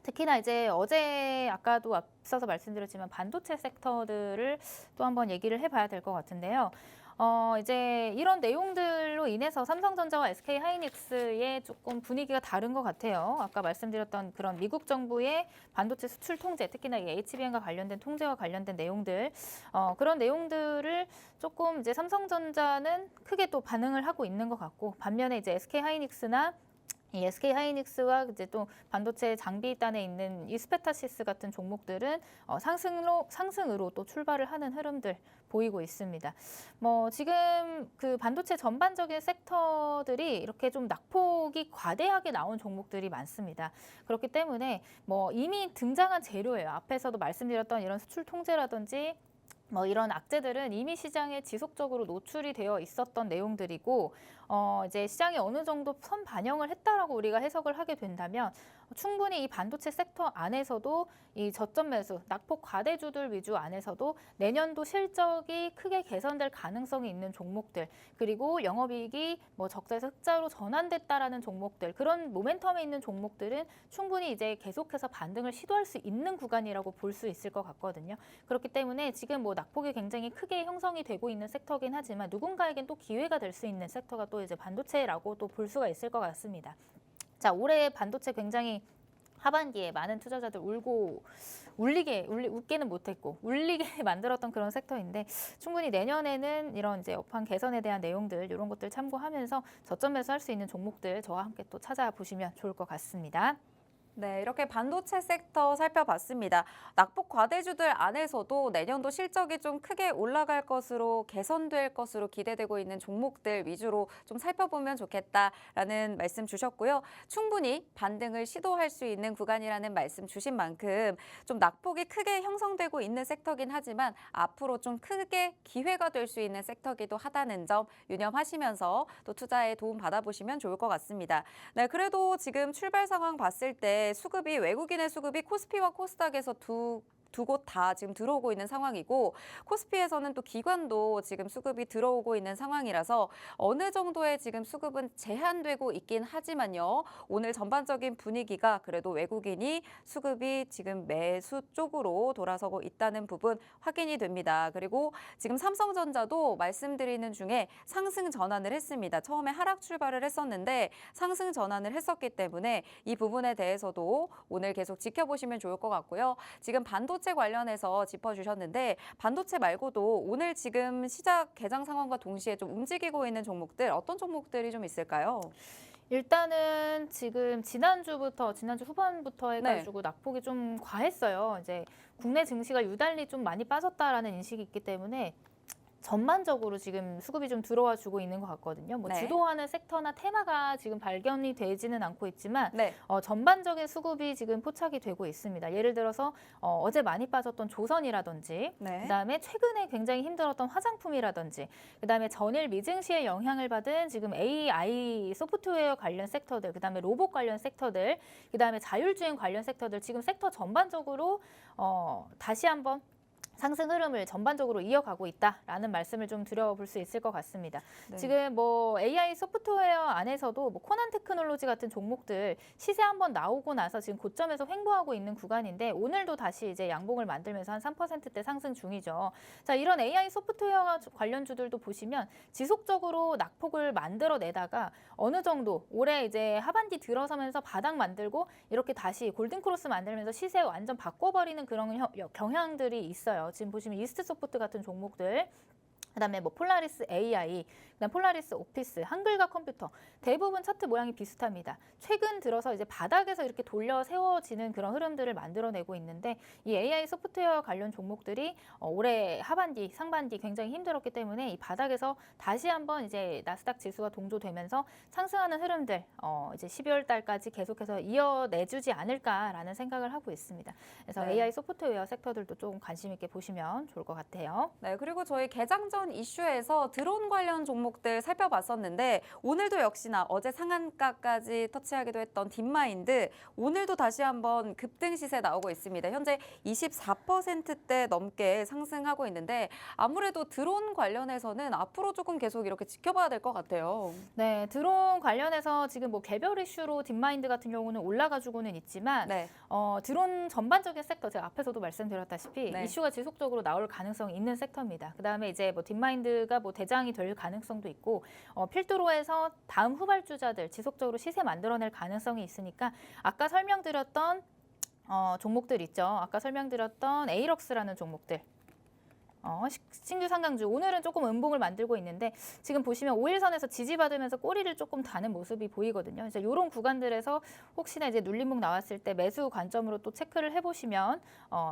특히나 이제 어제 아까도 앞서서 말씀드렸지만 반도체 섹터들을 또 한번 얘기를 해봐야 될 것 같은데요. 이제 이런 내용들로 인해서 삼성전자와 SK 하이닉스의 조금 분위기가 다른 것 같아요. 아까 말씀드렸던 그런 미국 정부의 반도체 수출 통제, 특히나 이 HBM과 관련된 통제와 관련된 내용들, 그런 내용들을 조금 이제 삼성전자는 크게 또 반응을 하고 있는 것 같고, 반면에 이제 SK 하이닉스나 이 SK 하이닉스와 이제 또 반도체 장비단에 있는 이 스페타시스 같은 종목들은 상승으로 또 출발을 하는 흐름들 보이고 있습니다. 지금 그 반도체 전반적인 섹터들이 이렇게 좀 낙폭이 과대하게 나온 종목들이 많습니다. 그렇기 때문에 이미 등장한 재료예요. 앞에서도 말씀드렸던 이런 수출 통제라든지 이런 악재들은 이미 시장에 지속적으로 노출이 되어 있었던 내용들이고, 이제 시장이 어느 정도 선 반영을 했다라고 우리가 해석을 하게 된다면 충분히 이 반도체 섹터 안에서도 이 저점 매수, 낙폭 과대주들 위주 안에서도 내년도 실적이 크게 개선될 가능성이 있는 종목들, 그리고 영업이익이 적자에서 흑자로 전환됐다라는 종목들, 그런 모멘텀에 있는 종목들은 충분히 이제 계속해서 반등을 시도할 수 있는 구간이라고 볼 수 있을 것 같거든요. 그렇기 때문에 지금 낙폭이 굉장히 크게 형성이 되고 있는 섹터긴 하지만 누군가에겐 또 기회가 될 수 있는 섹터가 또 이제 반도체라고 또 볼 수가 있을 것 같습니다. 자, 올해 반도체 굉장히 하반기에 많은 투자자들 웃기는 못했고 울리게 만들었던 그런 섹터인데, 충분히 내년에는 이런 이제 업황 개선에 대한 내용들, 이런 것들 참고하면서 저점 매수할 수 있는 종목들 저와 함께 또 찾아보시면 좋을 것 같습니다. 네, 이렇게 반도체 섹터 살펴봤습니다. 낙폭 과대주들 안에서도 내년도 실적이 좀 크게 올라갈 것으로, 개선될 것으로 기대되고 있는 종목들 위주로 좀 살펴보면 좋겠다라는 말씀 주셨고요. 충분히 반등을 시도할 수 있는 구간이라는 말씀 주신 만큼 좀 낙폭이 크게 형성되고 있는 섹터긴 하지만 앞으로 좀 크게 기회가 될 수 있는 섹터기도 하다는 점 유념하시면서 또 투자에 도움 받아보시면 좋을 것 같습니다. 네, 그래도 지금 출발 상황 봤을 때 외국인의 수급이 코스피와 코스닥에서 두 곳 다 지금 들어오고 있는 상황이고, 코스피에서는 또 기관도 지금 수급이 들어오고 있는 상황이라서 어느 정도의 지금 수급은 제한되고 있긴 하지만요. 오늘 전반적인 분위기가 그래도 외국인이 수급이 지금 매수 쪽으로 돌아서고 있다는 부분 확인이 됩니다. 그리고 지금 삼성전자도 말씀드리는 중에 상승 전환을 했습니다. 처음에 하락 출발을 했었는데 상승 전환을 했었기 때문에 이 부분에 대해서도 오늘 계속 지켜보시면 좋을 것 같고요. 지금 반도체 관련해서 짚어주셨는데 반도체 말고도 오늘 지금 시작 개장 상황과 동시에 좀 움직이고 있는 종목들, 어떤 종목들이 좀 있을까요? 일단은 지금 지난주 후반부터 해가지고 낙폭이 좀 과했어요. 이제 국내 증시가 유달리 좀 많이 빠졌다라는 인식이 있기 때문에 전반적으로 지금 수급이 좀 들어와 주고 있는 것 같거든요. 네. 주도하는 섹터나 테마가 지금 발견이 되지는 않고 있지만 네. 전반적인 수급이 지금 포착이 되고 있습니다. 예를 들어서 어제 많이 빠졌던 조선이라든지, 네. 그다음에 최근에 굉장히 힘들었던 화장품이라든지, 그다음에 전일 미증시의 영향을 받은 지금 AI 소프트웨어 관련 섹터들, 그다음에 로봇 관련 섹터들, 그다음에 자율주행 관련 섹터들, 지금 섹터 전반적으로 다시 한번 상승 흐름을 전반적으로 이어가고 있다라는 말씀을 좀 드려볼 수 있을 것 같습니다. 네. 지금 뭐 AI 소프트웨어 안에서도 뭐 코난 테크놀로지 같은 종목들 시세 한번 나오고 나서 지금 고점에서 횡보하고 있는 구간인데 오늘도 다시 이제 양봉을 만들면서 한 3%대 상승 중이죠. 자, 이런 AI 소프트웨어 관련주들도 보시면 지속적으로 낙폭을 만들어내다가 어느 정도 올해 이제 하반기 들어서면서 바닥 만들고 이렇게 다시 골든 크로스 만들면서 시세 완전 바꿔버리는 그런 경향들이 있어요. 지금 보시면 이스트소프트 같은 종목들, 그다음에 뭐 폴라리스 AI, 그다음 폴라리스 오피스, 한글과 컴퓨터 대부분 차트 모양이 비슷합니다. 최근 들어서 이제 바닥에서 이렇게 돌려 세워지는 그런 흐름들을 만들어내고 있는데 이 AI 소프트웨어 관련 종목들이 올해 하반기, 상반기 굉장히 힘들었기 때문에 이 바닥에서 다시 한번 이제 나스닥 지수가 동조되면서 상승하는 흐름들 이제 12월 달까지 계속해서 이어내주지 않을까라는 생각을 하고 있습니다. 그래서 네. AI 소프트웨어 섹터들도 좀 관심 있게 보시면 좋을 것 같아요. 네, 그리고 저희 개장 전 이슈에서 드론 관련 종목들 살펴봤었는데 오늘도 역시나 어제 상한가까지 터치하기도 했던 딥마인드 오늘도 다시 한번 급등 시세 나오고 있습니다. 현재 24%대 넘게 상승하고 있는데 아무래도 드론 관련해서는 앞으로 조금 계속 이렇게 지켜봐야 될 것 같아요. 네, 드론 관련해서 지금 뭐 개별 이슈로 딥마인드 같은 경우는 올라가지고는 있지만 네. 드론 전반적인 섹터 제가 앞에서도 말씀드렸다시피 네. 이슈가 지속적으로 나올 가능성이 있는 섹터입니다. 그다음에 이제 뭐 딥마인드가 뭐 대장이 될 가능성도 있고 필두로에서 다음 후발주자들 지속적으로 시세 만들어낼 가능성이 있으니까 아까 설명드렸던 종목들 있죠. 아까 설명드렸던 에이럭스라는 종목들. 신규 상강주 오늘은 조금 음봉을 만들고 있는데 지금 보시면 5일선에서 지지받으면서 꼬리를 조금 다는 모습이 보이거든요. 이제 이런 구간들에서 혹시나 이제 눌림목 나왔을 때 매수 관점으로 또 체크를 해보시면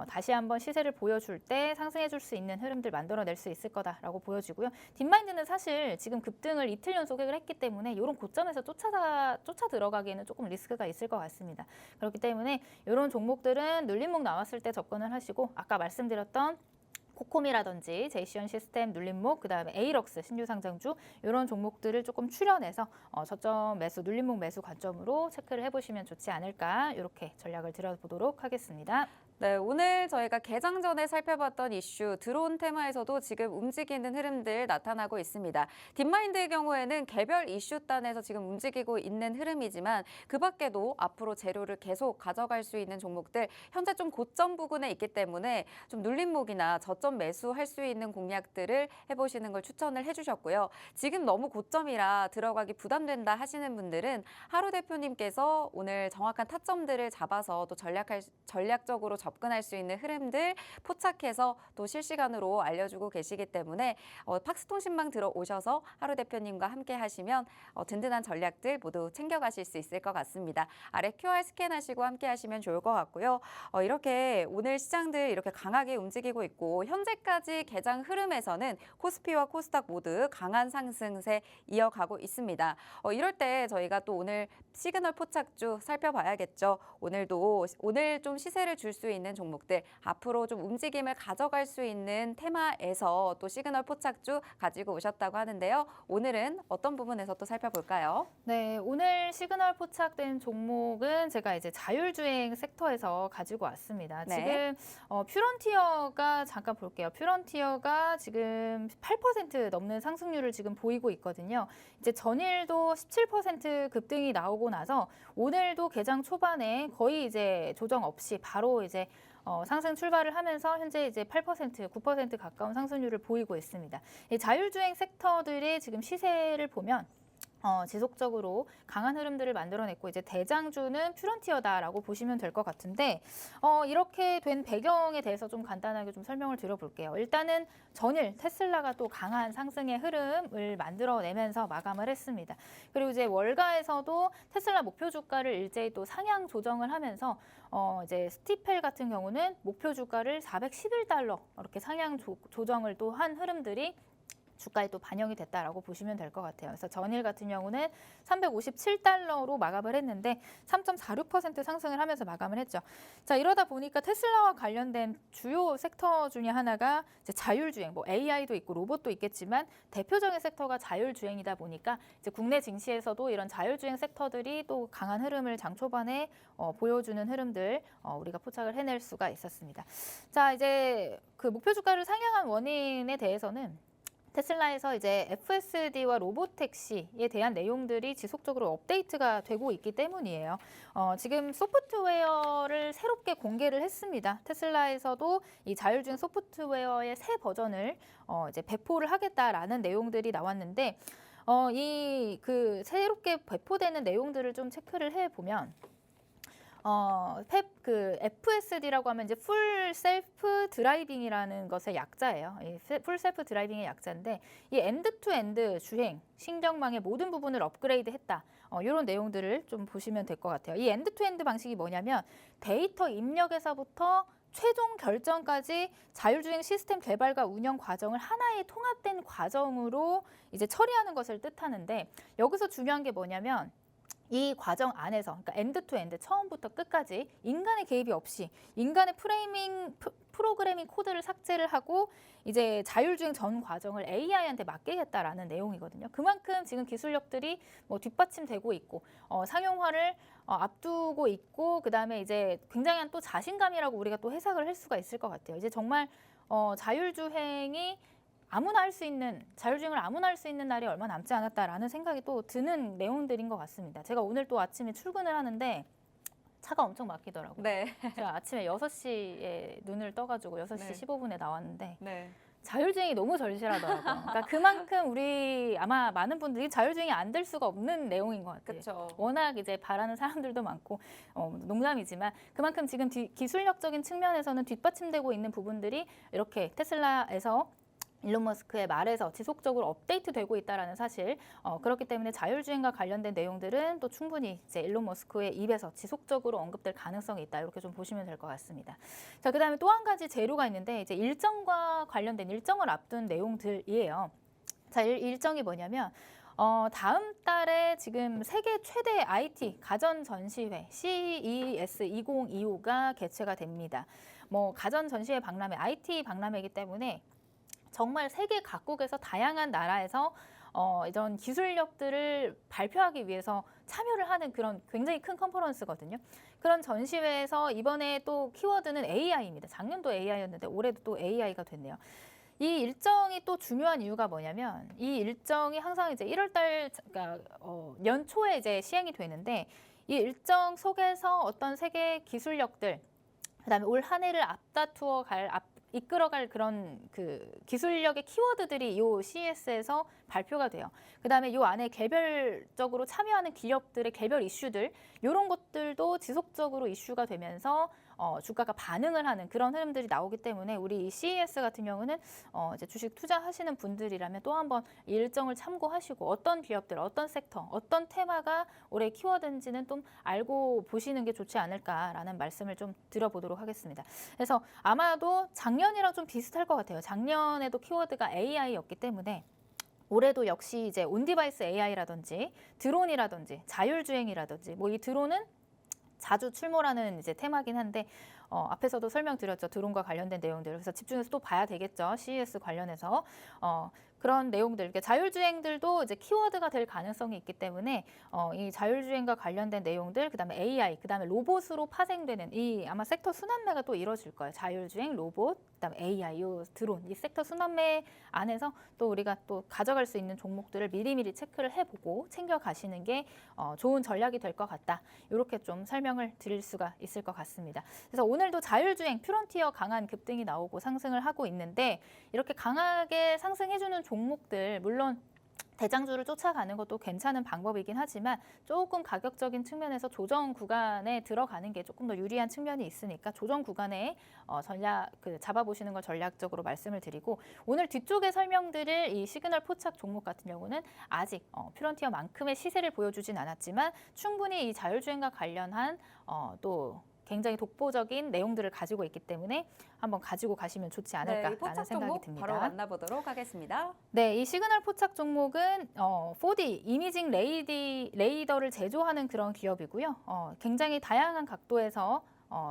다시 한번 시세를 보여줄 때 상승해줄 수 있는 흐름들 만들어낼 수 있을 거다라고 보여지고요. 딥마인드는 사실 지금 급등을 이틀 연속을 했기 때문에 이런 고점에서 쫓아 들어가기에는 조금 리스크가 있을 것 같습니다. 그렇기 때문에 이런 종목들은 눌림목 나왔을 때 접근을 하시고 아까 말씀드렸던 코콤이라든지 제이시언 시스템, 눌림목, 그다음에 에이럭스 신규 상장주 이런 종목들을 조금 추려내서 저점 매수, 눌림목 매수 관점으로 체크를 해보시면 좋지 않을까 이렇게 전략을 드려보도록 하겠습니다. 네, 오늘 저희가 개장 전에 살펴봤던 이슈 드론 테마에서도 지금 움직이는 흐름들 나타나고 있습니다. 딥마인드의 경우에는 개별 이슈단에서 지금 움직이고 있는 흐름이지만 그 밖에도 앞으로 재료를 계속 가져갈 수 있는 종목들 현재 좀 고점 부근에 있기 때문에 좀 눌림목이나 저점 매수할 수 있는 공략들을 해보시는 걸 추천을 해주셨고요. 지금 너무 고점이라 들어가기 부담된다 하시는 분들은 하루 대표님께서 오늘 정확한 타점들을 잡아서 또 전략적으로 접근할 수 있는 흐름들 포착해서 또 실시간으로 알려주고 계시기 때문에 팍스통신망 들어오셔서 하루 대표님과 함께 하시면 든든한 전략들 모두 챙겨가실 수 있을 것 같습니다. 아래 QR 스캔하시고 함께 하시면 좋을 것 같고요. 이렇게 오늘 시장들 이렇게 강하게 움직이고 있고 현재까지 개장 흐름에서는 코스피와 코스닥 모두 강한 상승세 이어가고 있습니다. 이럴 때 저희가 또 오늘 시그널 포착주 살펴봐야겠죠. 오늘 좀 시세를 줄 수 있는 종목들 앞으로 좀 움직임을 가져갈 수 있는 테마에서 또 시그널 포착주 가지고 오셨다고 하는데요. 오늘은 어떤 부분에서 또 살펴볼까요? 네, 오늘 시그널 포착된 종목은 제가 이제 자율주행 섹터에서 가지고 왔습니다. 네. 지금 퓨런티어가 잠깐 볼게요. 퓨런티어가 지금 8% 넘는 상승률을 지금 보이고 있거든요. 이제 전일도 17% 급등이 나오고 나서 오늘도 개장 초반에 거의 이제 조정 없이 바로 이제 상승 출발을 하면서 현재 이제 8%, 9% 가까운 상승률을 보이고 있습니다. 이 자율주행 섹터들의 지금 시세를 보면 지속적으로 강한 흐름들을 만들어냈고 이제 대장주는 퓨런티어다라고 보시면 될 것 같은데 이렇게 된 배경에 대해서 좀 간단하게 좀 설명을 드려볼게요. 일단은 전일 테슬라가 또 강한 상승의 흐름을 만들어내면서 마감을 했습니다. 그리고 이제 월가에서도 테슬라 목표 주가를 일제히 또 상향 조정을 하면서 이제 스티펠 같은 경우는 목표 주가를 $411 이렇게 상향 조정을 또 한 흐름들이 주가에 또 반영이 됐다라고 보시면 될 것 같아요. 그래서 전일 같은 경우는 357달러로 마감을 했는데 3.46% 상승을 하면서 마감을 했죠. 자, 이러다 보니까 테슬라와 관련된 주요 섹터 중에 하나가 이제 자율주행, 뭐 AI도 있고 로봇도 있겠지만 대표적인 섹터가 자율주행이다 보니까 이제 국내 증시에서도 이런 자율주행 섹터들이 또 강한 흐름을 장 초반에 보여주는 흐름들 우리가 포착을 해낼 수가 있었습니다. 자, 이제 그 목표 주가를 상향한 원인에 대해서는 테슬라에서 이제 FSD와 로보택시에 대한 내용들이 지속적으로 업데이트가 되고 있기 때문이에요. 지금 소프트웨어를 새롭게 공개를 했습니다. 테슬라에서도 이 자율주행 소프트웨어의 새 버전을 이제 배포를 하겠다라는 내용들이 나왔는데 이 그 새롭게 배포되는 내용들을 좀 체크를 해 보면. 그 FSD라고 하면 이제 풀 셀프 드라이빙이라는 것의 약자예요. 이 풀 셀프 드라이빙의 약자인데 이 엔드 투 엔드 주행, 신경망의 모든 부분을 업그레이드했다. 이런 내용들을 좀 보시면 될 것 같아요. 이 엔드 투 엔드 방식이 뭐냐면 데이터 입력에서부터 최종 결정까지 자율주행 시스템 개발과 운영 과정을 하나의 통합된 과정으로 이제 처리하는 것을 뜻하는데 여기서 중요한 게 뭐냐면 이 과정 안에서, 그러니까 엔드 투 엔드, 처음부터 끝까지 인간의 개입이 없이 인간의 프로그래밍 코드를 삭제를 하고 이제 자율주행 전 과정을 AI한테 맡기겠다라는 내용이거든요. 그만큼 지금 기술력들이 뭐 뒷받침되고 있고 상용화를 앞두고 있고 그다음에 이제 굉장한 또 자신감이라고 우리가 또 해석을 할 수가 있을 것 같아요. 이제 정말 자율주행이 자율주행을 아무나 할 수 있는 날이 얼마 남지 않았다라는 생각이 또 드는 내용들인 것 같습니다. 제가 오늘 또 아침에 출근을 하는데 차가 엄청 막히더라고요. 네. 제가 아침에 6시에 눈을 떠가지고 6시 네. 15분에 나왔는데 네. 자율주행이 너무 절실하더라고요. 그러니까 그만큼 우리 아마 많은 분들이 자율주행이 안 될 수가 없는 내용인 것 같아요. 그렇죠. 워낙 이제 바라는 사람들도 많고 농담이지만 그만큼 지금 기술력적인 측면에서는 뒷받침되고 있는 부분들이 이렇게 테슬라에서 일론 머스크의 말에서 지속적으로 업데이트되고 있다라는 사실. 그렇기 때문에 자율주행과 관련된 내용들은 또 충분히 이제 일론 머스크의 입에서 지속적으로 언급될 가능성이 있다. 이렇게 좀 보시면 될 것 같습니다. 자, 그다음에 또 한 가지 재료가 있는데 이제 일정과 관련된 일정을 앞둔 내용들이에요. 자, 일정이 뭐냐면 다음 달에 지금 세계 최대 IT 가전 전시회 CES 2025가 개최가 됩니다. 뭐 가전 전시회 박람회, IT 박람회이기 때문에 정말 세계 각국에서 다양한 나라에서 이런 기술력들을 발표하기 위해서 참여를 하는 그런 굉장히 큰 컨퍼런스거든요. 그런 전시회에서 이번에 또 키워드는 AI입니다. 작년도 AI였는데 올해도 또 AI가 됐네요. 이 일정이 또 중요한 이유가 뭐냐면 이 일정이 항상 이제 1월달, 그러니까 연초에 이제 시행이 되는데 이 일정 속에서 어떤 세계 기술력들, 그다음에 올 한 해를 이끌어갈 그런 그 기술력의 키워드들이 이 CES에서 발표가 돼요. 그다음에 이 안에 개별적으로 참여하는 기업들의 개별 이슈들 이런 것들도 지속적으로 이슈가 되면서 주가가 반응을 하는 그런 흐름들이 나오기 때문에 우리 이 CES 같은 경우는 이제 주식 투자하시는 분들이라면 또 한번 이 일정을 참고하시고 어떤 기업들, 어떤 섹터, 어떤 테마가 올해 키워드인지는 좀 알고 보시는 게 좋지 않을까라는 말씀을 좀 드려보도록 하겠습니다. 그래서 아마도 작년이랑 좀 비슷할 것 같아요. 작년에도 키워드가 AI였기 때문에 올해도 역시 이제 온디바이스 AI라든지 드론이라든지 자율주행이라든지 뭐 이 드론은 자주 출몰하는 이제 테마긴 한데 앞에서도 설명드렸죠. 드론과 관련된 내용들. 그래서 집중해서 또 봐야 되겠죠. CES 관련해서. 그런 내용들, 그러니까 자율주행들도 이제 키워드가 될 가능성이 있기 때문에 이 자율주행과 관련된 내용들, 그다음에 AI, 그다음에 로봇으로 파생되는 이 아마 섹터 순환매가 또 이루어질 거예요. 자율주행, 로봇, 그다음에 AI, 요 드론, 이 섹터 순환매 안에서 또 우리가 또 가져갈 수 있는 종목들을 미리미리 체크를 해보고 챙겨가시는 게 좋은 전략이 될 것 같다. 이렇게 좀 설명을 드릴 수가 있을 것 같습니다. 그래서 오늘도 자율주행, 퓨런티어 강한 급등이 나오고 상승을 하고 있는데 이렇게 강하게 상승해주는 종목들, 물론 대장주를 쫓아가는 것도 괜찮은 방법이긴 하지만 조금 가격적인 측면에서 조정 구간에 들어가는 게 조금 더 유리한 측면이 있으니까 조정 구간에 잡아보시는 걸 전략적으로 말씀을 드리고 오늘 뒤쪽에 설명드릴 이 시그널 포착 종목 같은 경우는 아직 퓨런티어만큼의 시세를 보여주진 않았지만 충분히 이 자율주행과 관련한 또 굉장히 독보적인 내용들을 가지고 있기 때문에 한번 가지고 가시면 좋지 네, 이 않을까라는 포착 생각이 종목 듭니다. 바로 만나보도록 하겠습니다. 네, 이 시그널 포착 종목은 4D 이미징 레이더를 제조하는 그런 기업이고요. 굉장히 다양한 각도에서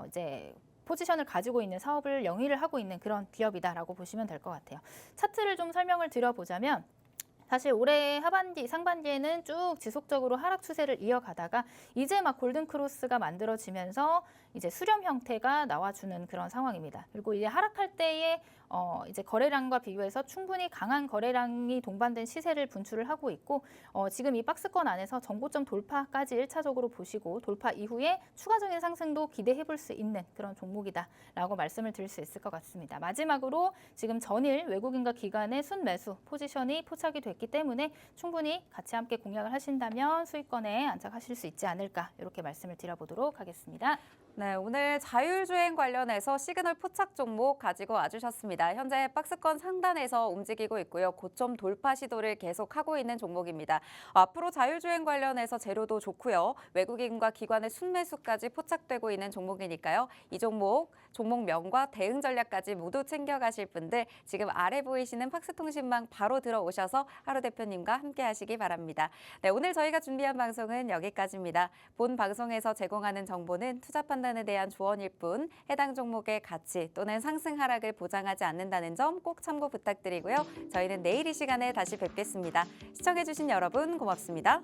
이제 포지션을 가지고 있는 사업을 영위를 하고 있는 그런 기업이다라고 보시면 될 것 같아요. 차트를 좀 설명을 드려보자면 사실 올해 하반기, 상반기에는 쭉 지속적으로 하락 추세를 이어가다가 이제 막 골든 크로스가 만들어지면서 이제 수렴 형태가 나와주는 그런 상황입니다. 그리고 이제 하락할 때에 이제 거래량과 비교해서 충분히 강한 거래량이 동반된 시세를 분출을 하고 있고 지금 이 박스권 안에서 정고점 돌파까지 1차적으로 보시고 돌파 이후에 추가적인 상승도 기대해 볼 수 있는 그런 종목이다라고 말씀을 드릴 수 있을 것 같습니다. 마지막으로 지금 전일 외국인과 기관의 순매수 포지션이 포착이 됐기 때문에 충분히 같이 함께 공략을 하신다면 수익권에 안착하실 수 있지 않을까 이렇게 말씀을 드려보도록 하겠습니다. 네, 오늘 자율주행 관련해서 시그널 포착 종목 가지고 와주셨습니다. 현재 박스권 상단에서 움직이고 있고요. 고점 돌파 시도를 계속하고 있는 종목입니다. 앞으로 자율주행 관련해서 재료도 좋고요. 외국인과 기관의 순매수까지 포착되고 있는 종목이니까요. 이 종목명과 대응 전략까지 모두 챙겨가실 분들 지금 아래 보이시는 팍스통신망 바로 들어오셔서 하루 대표님과 함께 하시기 바랍니다. 네, 오늘 저희가 준비한 방송은 여기까지입니다. 본 방송에서 제공하는 정보는 투자 판단에 대한 조언일 뿐 해당 종목의 가치 또는 상승 하락을 보장하지 않는다는 점 꼭 참고 부탁드리고요. 저희는 내일 이 시간에 다시 뵙겠습니다. 시청해주신 여러분 고맙습니다.